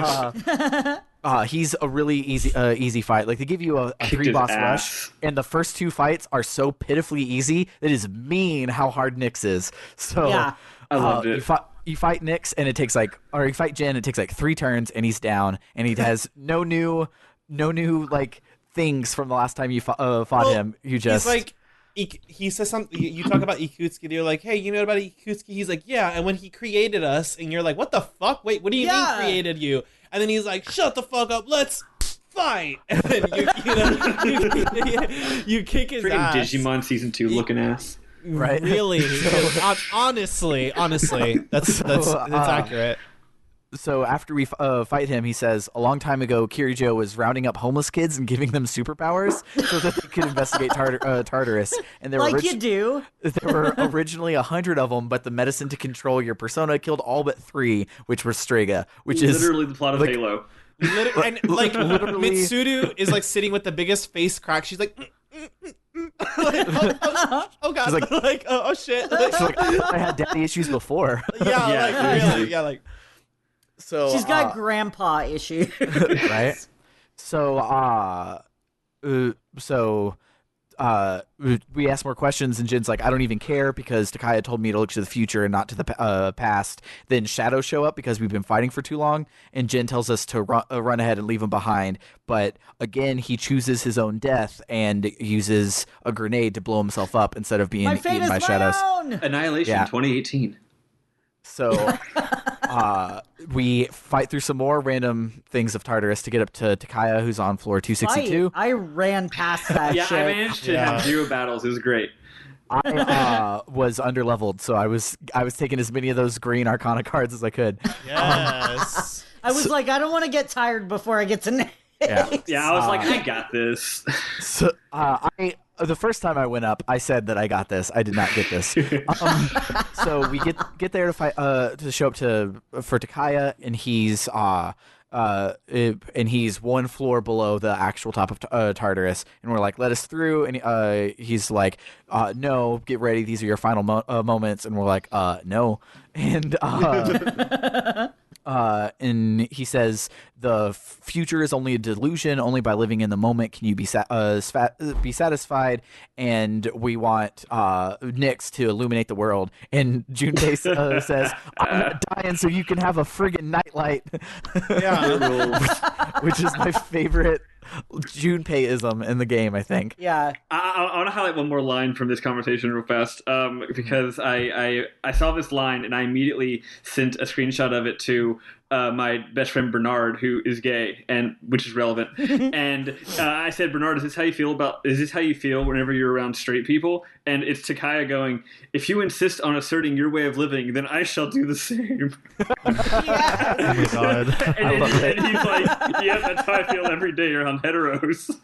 Speaker 1: he's a really easy fight. Like, they give you a 3-boss rush, and the first 2 fights are so pitifully easy that it is mean how hard Nyx is. So
Speaker 2: yeah.
Speaker 4: I loved it.
Speaker 1: You fight Nyx, and you fight Jin, it takes like 3 turns, and he's down, and he has no new like things from the last time you fought him. You just
Speaker 3: he's like, he says something. You talk about Ikutsuki. They're like, "Hey, you know about Ikutsuki?" He's like, "Yeah." And when he created us, and you're like, "What the fuck? Wait, what do you mean created you?" And then he's like, "Shut the fuck up. Let's fight." And then you kick his
Speaker 4: freaking
Speaker 3: ass.
Speaker 4: Digimon season 2 looking ass.
Speaker 1: right.
Speaker 3: Really, honestly, that's accurate.
Speaker 1: So after we fight him, he says, a long time ago, Kirijo was rounding up homeless kids and giving them superpowers so that they could investigate Tartarus. And there
Speaker 2: like you do.
Speaker 1: There were originally 100 of them, but the medicine to control your persona killed all but 3, which were Strega, which is
Speaker 4: literally the plot of Halo.
Speaker 3: Literally, Mitsudu is like sitting with the biggest face crack. She's like, Oh god,
Speaker 1: She's like,
Speaker 3: oh shit.
Speaker 1: She's like, I had daddy issues before.
Speaker 3: Really, yeah,
Speaker 1: So
Speaker 2: She's got grandpa issues.
Speaker 1: right. So we ask more questions, and Jin's like, I don't even care because Takaya told me to look to the future and not to the past. Then shadows show up because we've been fighting for too long, and Jin tells us to run ahead and leave him behind. But again, he chooses his own death and uses a grenade to blow himself up instead of being eaten by shadows.
Speaker 4: Annihilation 2018.
Speaker 1: So we fight through some more random things of Tartarus to get up to Takaya, who's on floor 262.
Speaker 2: I ran past that shit.
Speaker 4: I managed to have 0 battles. It was great.
Speaker 1: I was underleveled, so I was taking as many of those green Arcana cards as I could.
Speaker 3: Yes.
Speaker 2: I was like, I don't want to get tired before I get to next.
Speaker 4: Yeah, I was like, I got this.
Speaker 1: So the first time I went up, I said that I got this. I did not get this. So we get there to fight to show up for Takaya, and he's one floor below the actual top of Tartarus, and we're like, let us through, and he's like, no, get ready, these are your final moments, and we're like, no, and he says the future is only a delusion. Only by living in the moment can you be satisfied. And we want Nyx to illuminate the world. And Junpei says, "I'm not dying, so you can have a friggin' nightlight."
Speaker 3: Yeah,
Speaker 1: which is my favorite Junpei-ism in the game, I think.
Speaker 2: Yeah.
Speaker 4: I want to highlight one more line from this conversation real fast, because I saw this line and I immediately sent a screenshot of it to my best friend Bernard, who is gay, and which is relevant. And I said, Bernard, is this how you feel whenever you're around straight people? And it's Takaya going, if you insist on asserting your way of living, then I shall do the same.
Speaker 2: Yes.
Speaker 3: oh my god.
Speaker 4: And he's like, yeah, that's how I feel every day around heteros.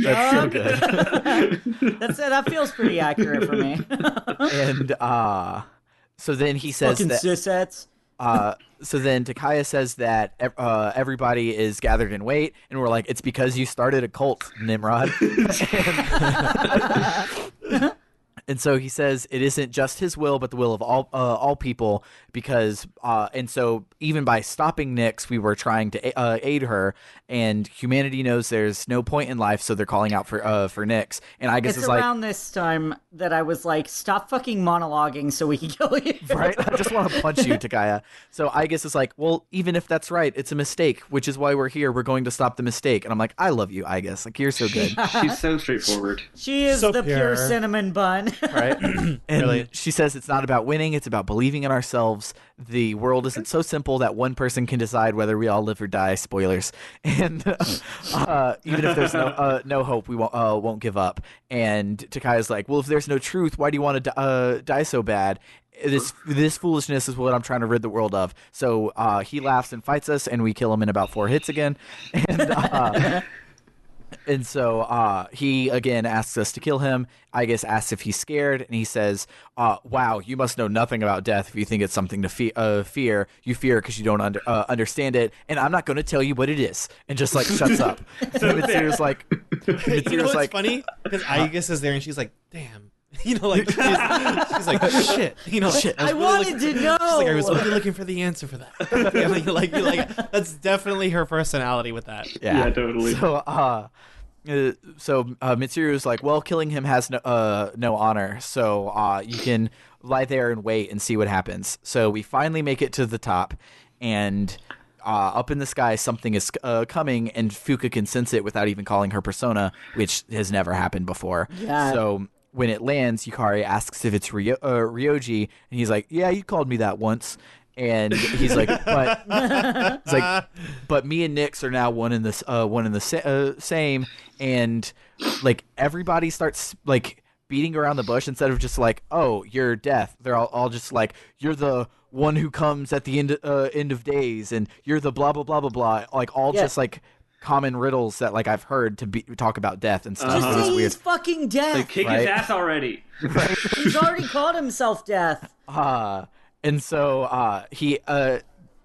Speaker 1: That's so good.
Speaker 2: That feels pretty accurate for me.
Speaker 1: And so then he says
Speaker 2: Fucking
Speaker 1: that
Speaker 2: cissets.
Speaker 1: so then Takaya says that everybody is gathered in wait, and we're like, it's because you started a cult, Nimrod. And so he says it isn't just his will, but the will of all people, because and so even by stopping Nyx, we were trying to aid her, and humanity knows there's no point in life, so they're calling out for Nyx. And I guess
Speaker 2: it's
Speaker 1: like
Speaker 2: around this time that I was like, stop fucking monologuing so we can kill you.
Speaker 1: right? I just want to punch you, Takaya. So I guess it's like, well, even if that's right, it's a mistake, which is why we're here. We're going to stop the mistake. And I'm like, I love you, I guess. Like, you're so good.
Speaker 4: She's so straightforward.
Speaker 2: She is
Speaker 3: So
Speaker 2: the pure
Speaker 3: pure.
Speaker 2: cinnamon bun.
Speaker 1: Right? And
Speaker 3: Really?
Speaker 1: she says it's not about winning, it's about believing in ourselves. The world isn't so simple that one person can decide whether we all live or die. Spoilers. And even if there's no hope, we won't give up. And Takaya's like, well, if there's no truth, why do you want to die so bad? This foolishness is what I'm trying to rid the world of. So he laughs and fights us, and we kill him in about 4 hits again. And so he again asks us to kill him. I guess asks if he's scared, and he says, wow, you must know nothing about death if you think it's something to fear. You fear because you don't understand it, and I'm not going to tell you what it is. And just like shuts up. So Mitsuru's like,
Speaker 3: You know what's funny? Because Aigis is there, and she's like, damn. You know, like she's like, shit. You know, shit.
Speaker 2: I wanted to know.
Speaker 3: She's like, I was really looking for the answer for that. Yeah, like that's definitely her personality with that.
Speaker 4: Yeah, totally.
Speaker 1: So Mitsuru's like, well, killing him has no honor, so you can lie there and wait and see what happens. So we finally make it to the top, and up in the sky something is coming, and Fuka can sense it without even calling her persona, which has never happened before.
Speaker 2: Yeah.
Speaker 1: So when it lands, Yukari asks if it's Ryoji, and he's like, yeah, you called me that once. And he's like, but me and Nyx are now one in the same, and like everybody starts like beating around the bush instead of just like, oh, you're death. They're all just like, you're the one who comes at the end of days, and you're the blah blah blah blah blah. Like all just like common riddles that like I've heard to talk about death and stuff.
Speaker 2: Just say he's fucking death.
Speaker 4: Like, kick his ass already.
Speaker 2: He's already called himself death.
Speaker 1: And so he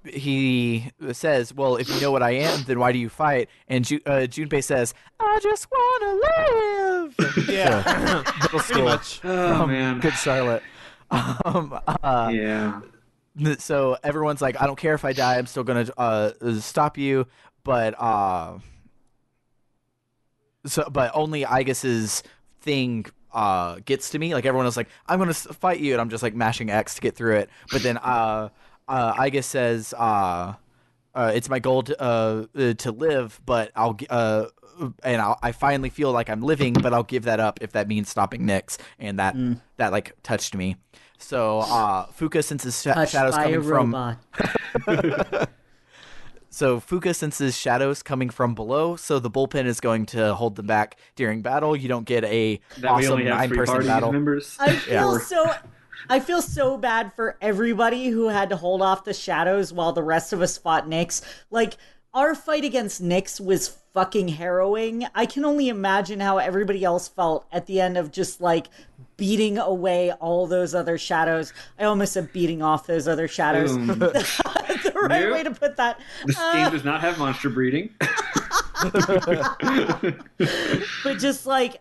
Speaker 1: he says, "Well, if you know what I am, then why do you fight?" And Junpei says, "I just want to live."
Speaker 3: Yeah,
Speaker 1: Middle
Speaker 3: pretty
Speaker 1: school
Speaker 3: much.
Speaker 4: Oh
Speaker 1: from
Speaker 4: man.
Speaker 1: Good Charlotte.
Speaker 4: Yeah.
Speaker 1: So everyone's like, "I don't care if I die. I'm still gonna stop you." But but only Aegis's thing gets to me. Like everyone else, like, "I'm gonna fight you," and I'm just like mashing X to get through it. But then Aegis says, "It's my goal to live, but I finally feel like I'm living, but I'll give that up if that means stopping Nyx," and that like touched me. So Fuka senses
Speaker 2: Touched
Speaker 1: shadows
Speaker 2: by a
Speaker 1: coming from.
Speaker 2: robot.
Speaker 1: So Fuka senses shadows coming from below, so the bullpen is going to hold them back during battle. You don't get a
Speaker 4: That we
Speaker 1: awesome
Speaker 4: only have 3
Speaker 1: 9-person
Speaker 4: party
Speaker 1: battle.
Speaker 4: members.
Speaker 2: I feel so bad for everybody who had to hold off the shadows while the rest of us fought Nyx. Like, our fight against Nyx was fucking harrowing. I can only imagine how everybody else felt at the end of just, like, beating away all those other shadows. I almost said beating off those other shadows. The right way to put that.
Speaker 4: This game does not have monster breeding.
Speaker 2: But just like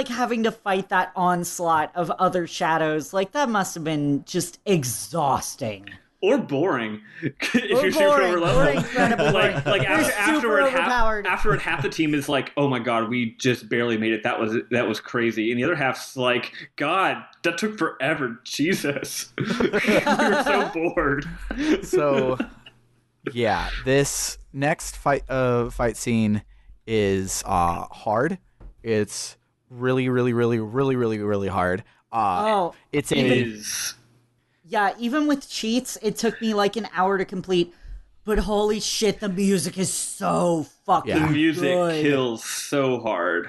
Speaker 2: having to fight that onslaught of other shadows, like that must have been just exhausting.
Speaker 4: Or boring. If
Speaker 2: Or
Speaker 4: you're super
Speaker 2: boring.
Speaker 4: level.
Speaker 2: Or incredibly boring.
Speaker 4: Like
Speaker 2: They're super overpowered.
Speaker 4: afterward, half the team is like, "Oh my god, we just barely made it. That was crazy." And the other half's like, "God, that took forever. Jesus, we were so bored."
Speaker 1: So, yeah, this next fight scene is hard. It's really, really, really, really, really, really hard. It's
Speaker 4: It
Speaker 1: a
Speaker 4: is.
Speaker 2: Yeah, even with cheats, it took me like an hour to complete. But holy shit, the music is so fucking
Speaker 1: Yeah.
Speaker 4: The music
Speaker 2: good.
Speaker 4: kills so hard.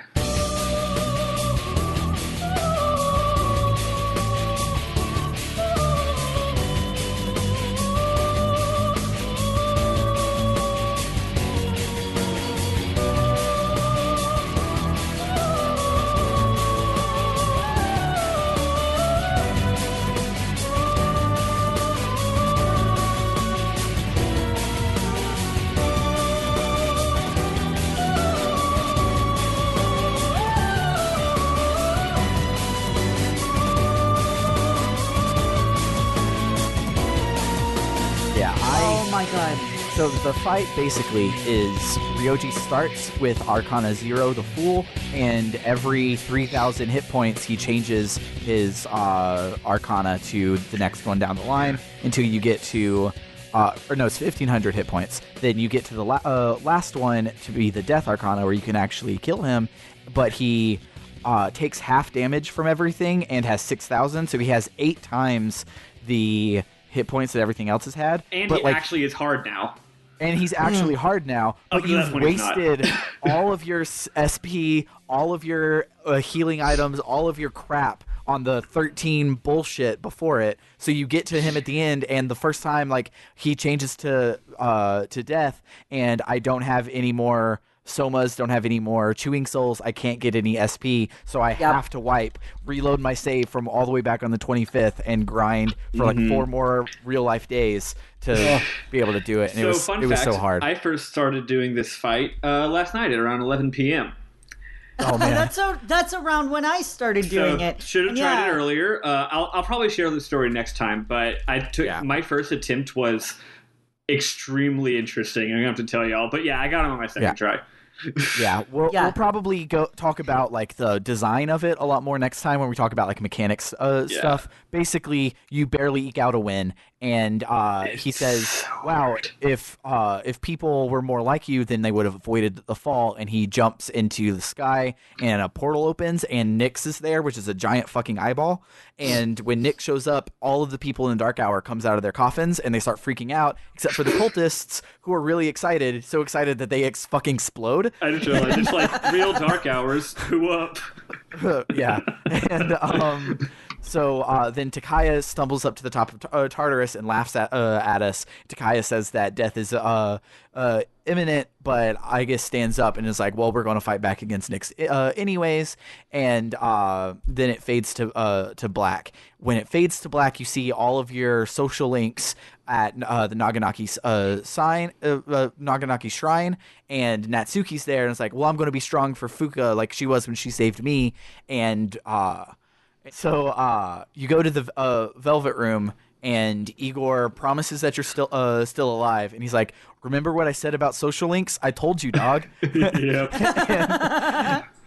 Speaker 2: Oh my god.
Speaker 1: So the fight basically is Ryoji starts with Arcana 0, the Fool, and every 3,000 hit points he changes his Arcana to the next one down the line until you get to, it's 1,500 hit points. Then you get to the last one to be the Death Arcana where you can actually kill him, but he takes half damage from everything and has 6,000, so he has 8 times the hit points that everything else has had.
Speaker 4: And
Speaker 1: but
Speaker 4: he actually is hard now.
Speaker 1: And he's actually hard now, but
Speaker 4: to that
Speaker 1: you've
Speaker 4: point he's not.
Speaker 1: wasted all of your SP, all of your healing items, all of your crap on the 13 bullshit before it. So you get to him at the end, and the first time, like, he changes to death, and I don't have any more Somas, don't have any more Chewing Souls, I can't get any SP, so I have to wipe, reload my save from all the way back on the 25th, and grind for like 4 more real-life days to be able to do it. And
Speaker 4: So,
Speaker 1: it was
Speaker 4: fun
Speaker 1: it was
Speaker 4: fact,
Speaker 1: so hard.
Speaker 4: I first started doing this fight last night at around 11 p.m.
Speaker 1: Oh man.
Speaker 2: That's around when I started doing it.
Speaker 4: Should have
Speaker 2: And
Speaker 4: tried it earlier. I'll probably share the story next time, but I took my first attempt was extremely interesting. I'm gonna have to tell y'all, but yeah, I got him on my second try.
Speaker 1: Yeah, we'll probably go talk about like the design of it a lot more next time when we talk about like mechanics stuff. Basically, you barely eke out a win, and he says, "Wow, if people were more like you, then they would have avoided the fall." And he jumps into the sky, and a portal opens, and Nyx is there, which is a giant fucking eyeball. And when Nyx shows up, all of the people in the Dark Hour comes out of their coffins, and they start freaking out, except for the cultists, who are really excited, so excited that they fucking explode.
Speaker 4: I just realized it's like real Dark Hours. Who up?
Speaker 1: Yeah, and So then Takaya stumbles up to the top of Tartarus and laughs at us. Takaya says that death is imminent, but I guess stands up and is like, well, we're going to fight back against Nyx anyways. And then it fades to black. When it fades to black, you see all of your social links at the Naganaki Naganaki Shrine, and Natsuki's there, and it's like, well, I'm going to be strong for Fuka like she was when she saved me. And so you go to the Velvet Room, and Igor promises that you're still alive, and he's like, remember what I said about social links? I told you, dog.
Speaker 4: Yep.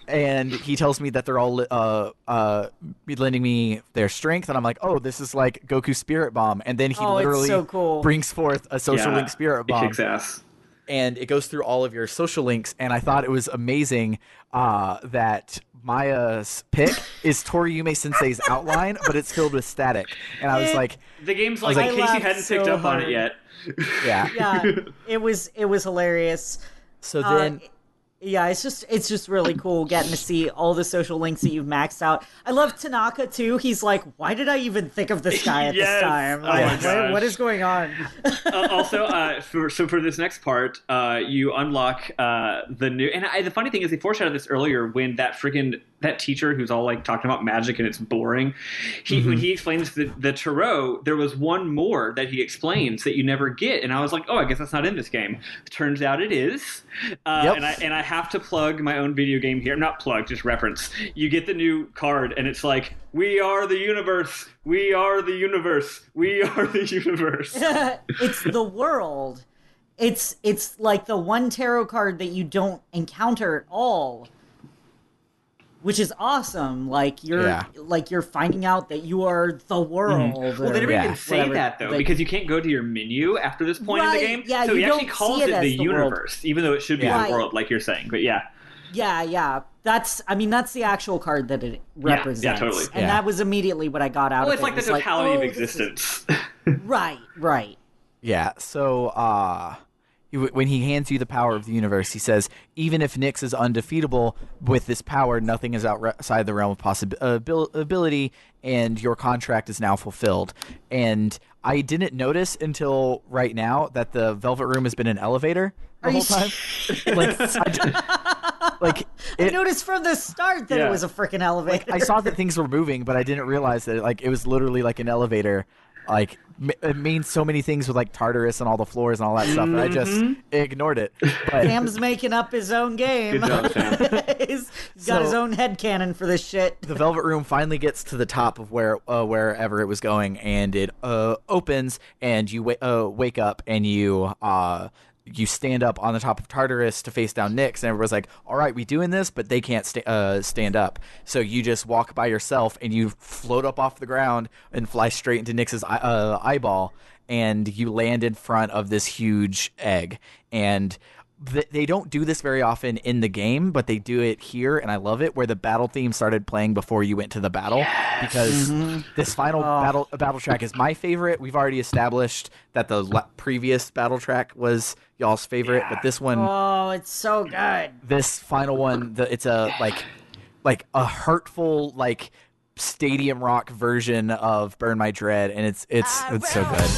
Speaker 1: And he tells me that they're all lending me their strength, and I'm like, oh, this is like Goku's Spirit Bomb. And then he literally
Speaker 2: so cool.
Speaker 1: brings forth a social link Spirit Bomb.
Speaker 4: It kicks ass.
Speaker 1: And it goes through all of your social links, and I thought it was amazing that Maya's pick is Toriyume Sensei's outline, but it's filled with static. And I was like,
Speaker 4: the game's like, in case you hadn't picked up on it yet.
Speaker 1: Yeah.
Speaker 2: It was hilarious.
Speaker 1: So then
Speaker 2: yeah, it's just really cool getting to see all the social links that you've maxed out. I love Tanaka too. He's like, why did I even think of this guy at this time? Like, what is going on?
Speaker 4: Also, for this next part, you unlock the new. And the funny thing is, they foreshadowed this earlier when that teacher who's all like talking about magic and it's boring. When he explains the tarot, there was one more that he explains that you never get, and I was like, oh, I guess that's not in this game. Turns out it is. And I have to plug my own video game here. Not plug, just reference. You get the new card, and it's like, we are the universe. We are the universe. We are the universe.
Speaker 2: It's the world. It's like the one tarot card that you don't encounter at all, which is awesome. Like you're finding out that you are the world.
Speaker 4: Well, they never even say that though, because you can't go to your menu after this point in the game.
Speaker 2: Yeah,
Speaker 4: so he actually calls it the universe,
Speaker 2: world.
Speaker 4: Even though it should be the world, like you're saying. But yeah.
Speaker 2: Yeah. That's the actual card that it represents.
Speaker 4: Yeah, totally.
Speaker 2: And that was immediately what I got out of it.
Speaker 4: Well, it's like the totality of existence.
Speaker 2: Right.
Speaker 1: Yeah, so when he hands you the power of the universe, he says, even if Nyx is undefeatable, with this power, nothing is outside the realm of possibility, and your contract is now fulfilled. And I didn't notice until right now that the Velvet Room has been an elevator the whole time.
Speaker 2: I noticed from the start that it was a freaking elevator.
Speaker 1: I saw that things were moving, but I didn't realize that it was literally like an elevator. Like, it means so many things with like Tartarus and all the floors and all that stuff, and I just ignored it. But
Speaker 2: Sam's making up his own game.
Speaker 4: Good job, Sam.
Speaker 2: He's got his own headcanon for this shit.
Speaker 1: The Velvet Room finally gets to the top of wherever it was going, and it opens, and you wake up, and you stand up on the top of Tartarus to face down Nyx, and everyone's like, all right, we doing this, but they can't stand up. So you just walk by yourself, and you float up off the ground and fly straight into Nyx's eyeball, and you land in front of this huge egg. And they don't do this very often in the game, but they do it here, and I love it, where the battle theme started playing before you went to the battle, because this final battle track is my favorite. We've already established that the previous battle track was y'all's favorite, but this one,
Speaker 2: it's so good.
Speaker 1: This final one, it's a like a hurtful like stadium rock version of Burn My Dread, and it's so good.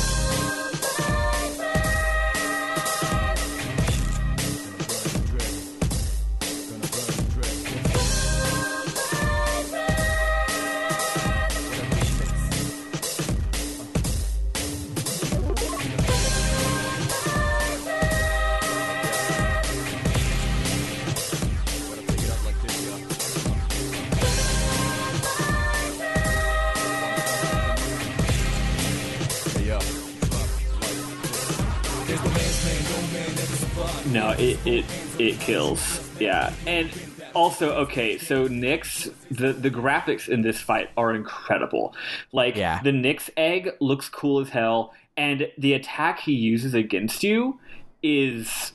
Speaker 4: No, it kills. Yeah. And also, okay, so Nyx, the graphics in this fight are incredible. Like, the Nyx egg looks cool as hell, and the attack he uses against you is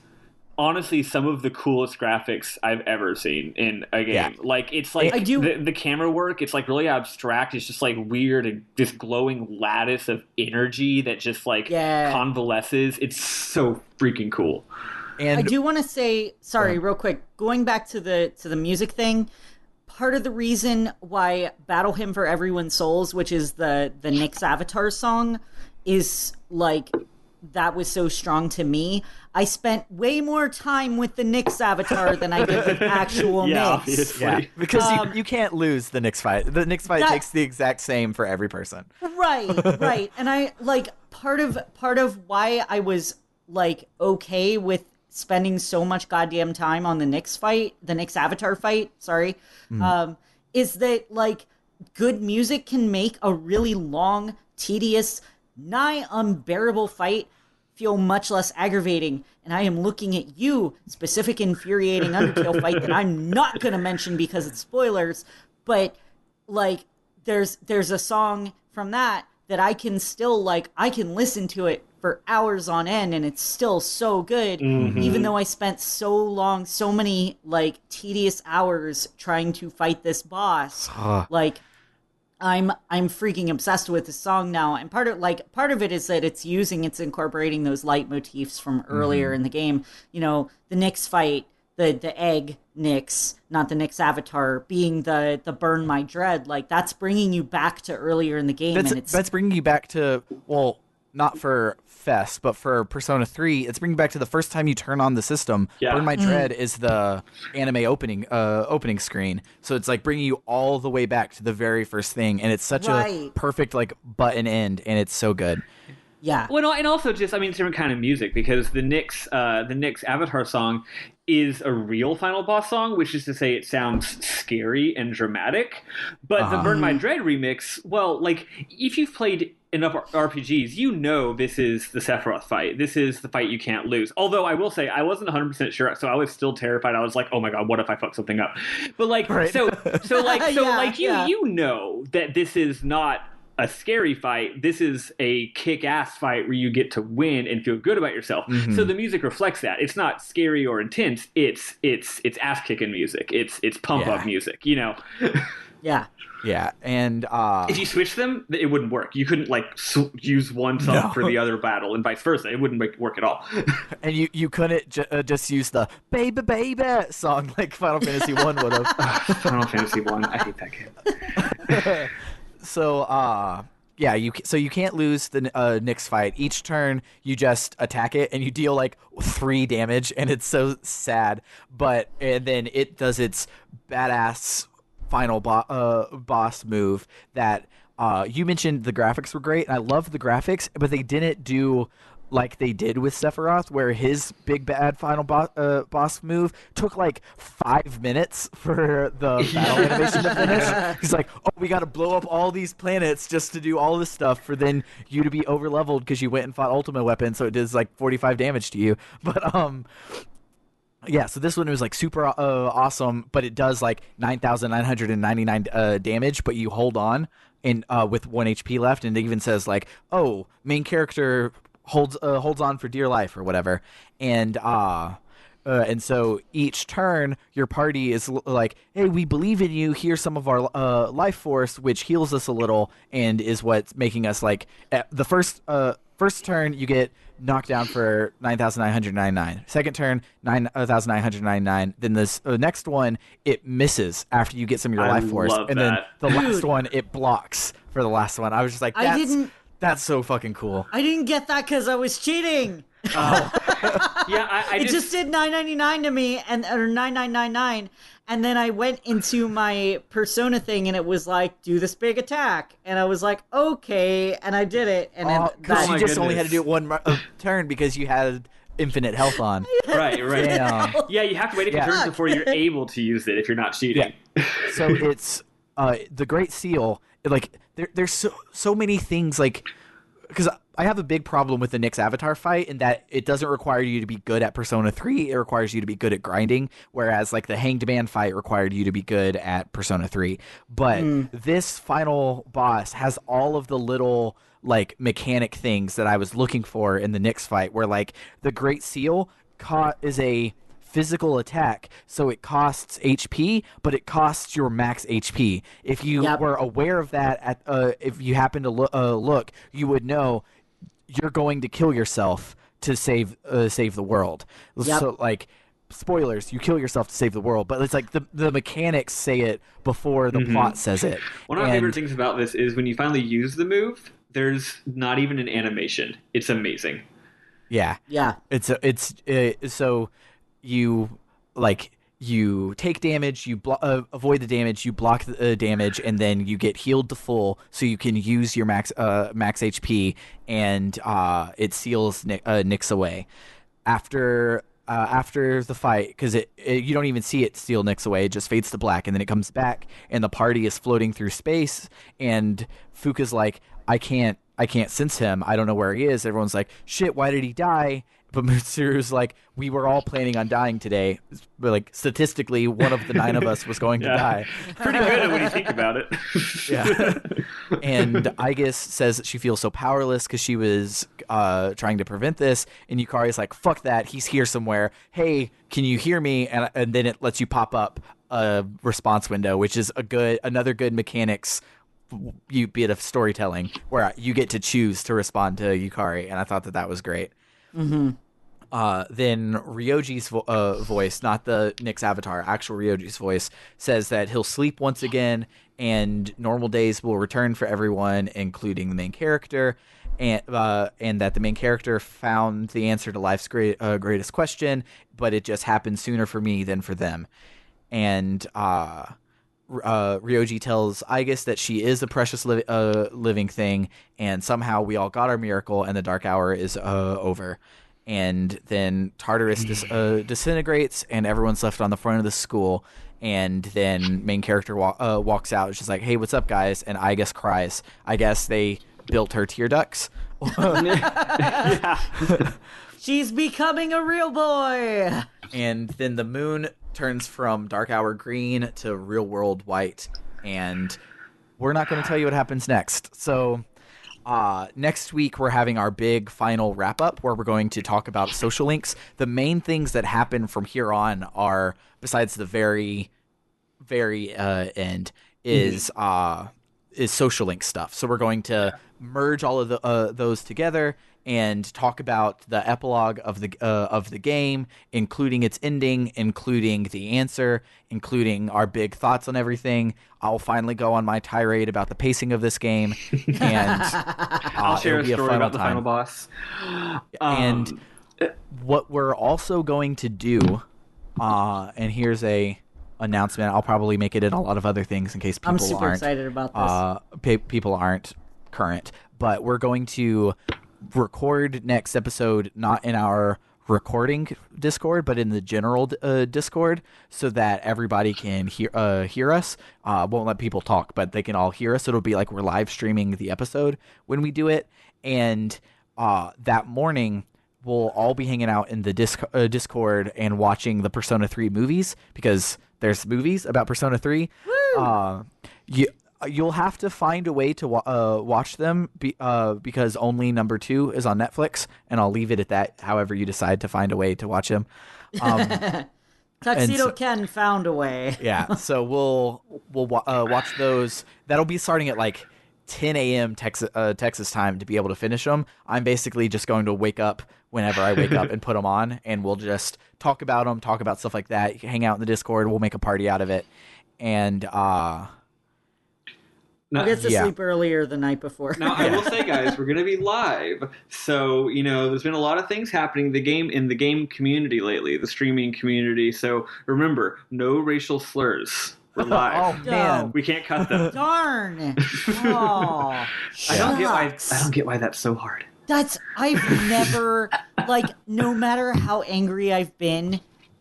Speaker 4: honestly some of the coolest graphics I've ever seen in a game. Yeah. Like, it's like the camera work, it's like really abstract. It's just like weird and this glowing lattice of energy that just like convalesces. It's so freaking cool.
Speaker 2: And I do want to say, sorry, real quick, going back to the music thing, part of the reason why Battle Hymn for Everyone's Souls, which is the Nyx Avatar song, is like that was so strong to me. I spent way more time with the Nyx Avatar than I did with actual Nyx.
Speaker 4: Obviously.
Speaker 1: Yeah, because you can't lose the Nyx fight. The Nyx fight takes the exact same for every person.
Speaker 2: Right. And I like part of why I was like okay with spending so much goddamn time on the Nyx Avatar fight, is that like good music can make a really long, tedious, nigh unbearable fight feel much less aggravating. And I am looking at you, specific infuriating Undertale fight that I'm not going to mention because it's spoilers, but like there's a song from that I can still like, I can listen to it for hours on end and it's still so good, even though I spent so many like tedious hours trying to fight this boss. Like I'm freaking obsessed with this song now, and part of it is that it's incorporating those leitmotifs from earlier in the game. You know, the Nyx fight, the egg Nyx, not the Nyx Avatar, being the burn my dread. Like that's bringing you back to earlier in the game,
Speaker 1: That's bringing you back to, well, not for Fest, but for Persona 3, it's bringing back to the first time you turn on the system.
Speaker 4: Yeah.
Speaker 1: Burn My Dread is the anime opening screen, so it's like bringing you all the way back to the very first thing, and it's such a perfect like button end, and it's so good.
Speaker 2: Yeah.
Speaker 4: Well, and also just, I mean, it's different kind of music because the Nyx Avatar song is a real final boss song, which is to say it sounds scary and dramatic. But the Burn My Dread remix, well, like, if you've played enough RPGs, you know this is the Sephiroth fight. This is the fight you can't lose. Although I will say I wasn't 100% sure, so I was still terrified. I was like, oh my god, what if I fuck something up? But like, you know that this is not a scary fight. This is a kick-ass fight where you get to win and feel good about yourself. So the music reflects that. It's not scary or intense. It's ass-kicking music. It's pump-up music, you know?
Speaker 2: Yeah,
Speaker 1: and
Speaker 4: if you switch them, it wouldn't work. You couldn't like use one song for the other battle, and vice versa. It wouldn't work at all.
Speaker 1: And you couldn't just use the "Baby Baby" song like Final Fantasy 1 would have.
Speaker 4: Final Fantasy 1, I hate that game.
Speaker 1: So you can't lose the Nyx fight. Each turn you just attack it and you deal like 3 damage, and it's so sad. And then it does its badass final boss move that you mentioned. The graphics were great, and I love the graphics, but they didn't do like they did with Sephiroth, where his big bad final boss move took like 5 minutes for the battle animation to finish. He's like, oh, we got to blow up all these planets just to do all this stuff for then you to be over leveled because you went and fought Ultimate Weapon, so it does like 45 damage to you. But yeah, so this one was like super awesome, but it does like 9,999 damage, but you hold on and with 1 HP left, and it even says like, oh, main character holds on for dear life or whatever, and so each turn your party is like, hey, we believe in you, here's some of our life force, which heals us a little and is what's making us like the first turn you get knocked down for 9,999. Second turn 9,999. Then this next one it misses after you get some of your life force, and then the last one it blocks for the last one. I was just like, that's so fucking cool.
Speaker 2: I didn't get that because I was cheating.
Speaker 4: Yeah,
Speaker 2: it just did 999 to me, or 9999, and then I went into my Persona thing, and it was like, do this big attack, and I was like, okay, and I did it, and
Speaker 1: because you just only had to do it one turn because you had infinite health on.
Speaker 4: Right. Yeah, you have to wait a few turns before you're able to use it if you're not cheating.
Speaker 1: Yeah. So it's the Great Seal. Like there's so many things, like, because I have a big problem with the Nyx Avatar fight in that it doesn't require you to be good at Persona 3. It requires you to be good at grinding, whereas like the Hanged Man fight required you to be good at Persona 3. But this final boss has all of the little like mechanic things that I was looking for in the Nyx fight, where like the Great Seal is a physical attack, so it costs HP, but it costs your max HP. If you were aware of that, if you happen to look, you would know you're going to kill yourself to save the world. So like spoilers, you kill yourself to save the world, but it's like the mechanics say it before the plot says it.
Speaker 4: One of my favorite things about this is when you finally use the move, there's not even an animation. It's amazing.
Speaker 1: Yeah. So you you take damage, you avoid the damage, you block the damage, and then you get healed to full, so you can use your max HP, and it seals Nyx away. After the fight, because you don't even see it steal Nyx away, it just fades to black, and then it comes back, and the party is floating through space, and Fuka's like, I can't sense him. I don't know where he is. Everyone's like, shit, why did he die? But Mitsuru's like, we were all planning on dying today. But like, statistically, one of the 9 of us was going to die.
Speaker 4: Pretty good when you think about it.
Speaker 1: Yeah. And Aigis says that she feels so powerless because she was trying to prevent this. And Yukari's like, fuck that. He's here somewhere. Hey, can you hear me? And then it lets you pop up a response window, which is another good mechanics bit of storytelling where you get to choose to respond to Yukari. And I thought that was great.
Speaker 2: Mm-hmm.
Speaker 1: Then Ryoji's voice, not the Nyx avatar, actual Ryoji's voice, says that he'll sleep once again and normal days will return for everyone, including the main character, and that the main character found the answer to life's greatest question, but it just happened sooner for me than for them. And Ryoji tells Aigis that she is a precious living thing, and somehow we all got our miracle, and the dark hour is over. And then Tartarus disintegrates, and everyone's left on the front of the school. And then main character walks out. She's like, "Hey, what's up, guys?" And Aigis cries. I guess they built her tear ducts.
Speaker 2: She's becoming a real boy.
Speaker 1: And then the moon turns from dark hour green to real world white, and we're not going to tell you what happens next. So next week we're having our big final wrap up where we're going to talk about social links. The main things that happen from here on are, besides the very end, is social link stuff. So we're going to merge all of those together and talk about the epilogue of the game, including its ending, including the answer, including our big thoughts on everything. I'll finally go on my tirade about the pacing of this game, and
Speaker 4: I'll share a story about the final boss.
Speaker 1: And what we're also going to do, and here's a announcement. I'll probably make it in a lot of other things in case people
Speaker 2: I'm super excited about
Speaker 1: this. People aren't current, but we're going to record next episode not in our recording Discord but in the general Discord, so that everybody can hear us. Won't let people talk, but they can all hear us. It'll be like we're live streaming the episode when we do it. And that morning we'll all be hanging out in the Discord and watching the Persona 3 movies, because there's movies about Persona 3. You'll have to find a way to watch them because only number 2 is on Netflix, and I'll leave it at that. However you decide to find a way to watch them.
Speaker 2: Tuxedo Ken found a way.
Speaker 1: Yeah, so we'll watch those. That'll be starting at like 10 a.m. Texas time to be able to finish them. I'm basically just going to wake up whenever I wake up and put them on, and we'll just talk about them, talk about stuff like that, hang out in the Discord. We'll make a party out of it, and
Speaker 2: I'll get to sleep earlier the night before.
Speaker 4: Now, I will say, guys, we're going to be live. So, there's been a lot of things happening in the game community lately, the streaming community. So, remember, no racial slurs. We're live.
Speaker 1: Oh, man.
Speaker 4: We can't cut them.
Speaker 2: Darn. Oh,
Speaker 4: I don't get why that's so hard.
Speaker 2: I've never, no matter how angry I've been,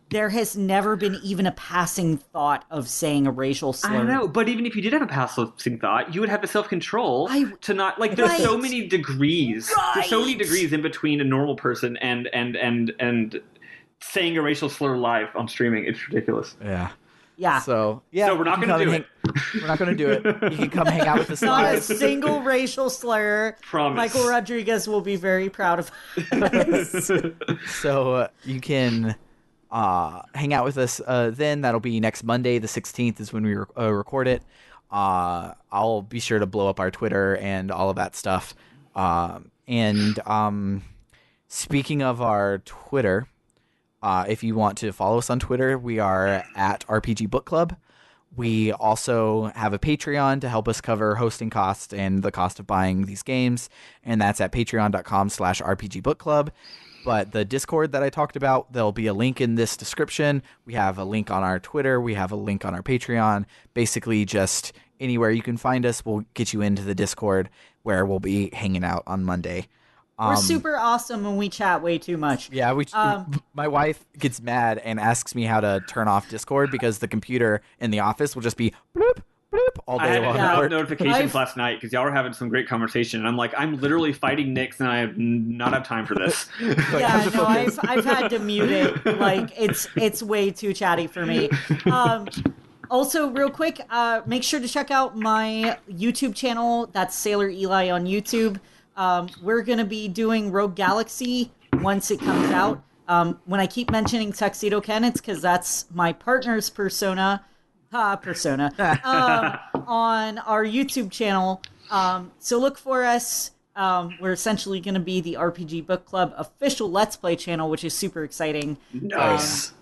Speaker 2: there has never been even a passing thought of saying a racial slur.
Speaker 4: I know, but even if you did have a passing thought, you would have the self-control to not, there's so many degrees.
Speaker 2: Right.
Speaker 4: There's so many degrees in between a normal person and saying a racial slur live on streaming. It's ridiculous.
Speaker 1: Yeah.
Speaker 2: Yeah.
Speaker 1: So we're not going to do it. We're not going to do it. You can come hang out with us
Speaker 2: Not
Speaker 1: live.
Speaker 2: a single racial slur.
Speaker 4: Promise.
Speaker 2: Michael Rodriguez will be very proud of us.
Speaker 1: So you can hang out with us then. That'll be next Monday, the 16th is when we record it. I'll be sure to blow up our Twitter and all of that stuff. And speaking of our Twitter, If you want to follow us on Twitter, we are at RPG Book Club. We also have a Patreon to help us cover hosting costs and the cost of buying these games, and that's at patreon.com/rpgbookclub. But the Discord that I talked about, there'll be a link in this description. We have a link on our Twitter. We have a link on our Patreon. Basically, just anywhere you can find us, we'll get you into the Discord where we'll be hanging out on Monday.
Speaker 2: We're super awesome when we chat way too much.
Speaker 1: Yeah, my wife gets mad and asks me how to turn off Discord because the computer in the office will just be bloop, bloop all
Speaker 4: I
Speaker 1: day
Speaker 4: had
Speaker 1: long.
Speaker 4: got notifications last night because y'all were having some great conversation, and I'm like, I'm literally fighting Nyx, and I have not have time for this.
Speaker 2: Yeah, no, I've had to mute it. Like it's way too chatty for me. Also, real quick, make sure to check out my YouTube channel. That's Sailor Eli on YouTube. We're going to be doing Rogue Galaxy once it comes out. When I keep mentioning Tuxedo Ken, it's because that's my partner's persona on our YouTube channel. So look for us. We're essentially going to be the RPG Book Club official Let's Play channel, which is super exciting.
Speaker 4: Nice.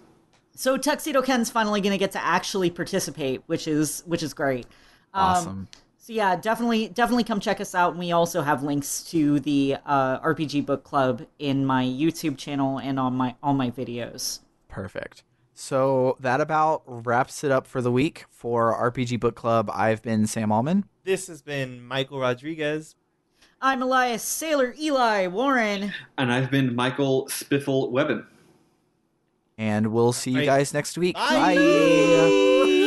Speaker 2: So Tuxedo Ken's finally going to get to actually participate, which is great.
Speaker 1: Awesome.
Speaker 2: So yeah, definitely come check us out. And we also have links to the RPG Book Club in my YouTube channel and on all my videos.
Speaker 1: Perfect. So that about wraps it up for the week for RPG Book Club. I've been Sam Allman.
Speaker 3: This has been Michael Rodriguez.
Speaker 2: I'm Elias Sailor Eli Warren.
Speaker 4: And I've been Michael Spiffle Webbin.
Speaker 1: And we'll see you guys next week.
Speaker 3: Bye.
Speaker 1: Bye.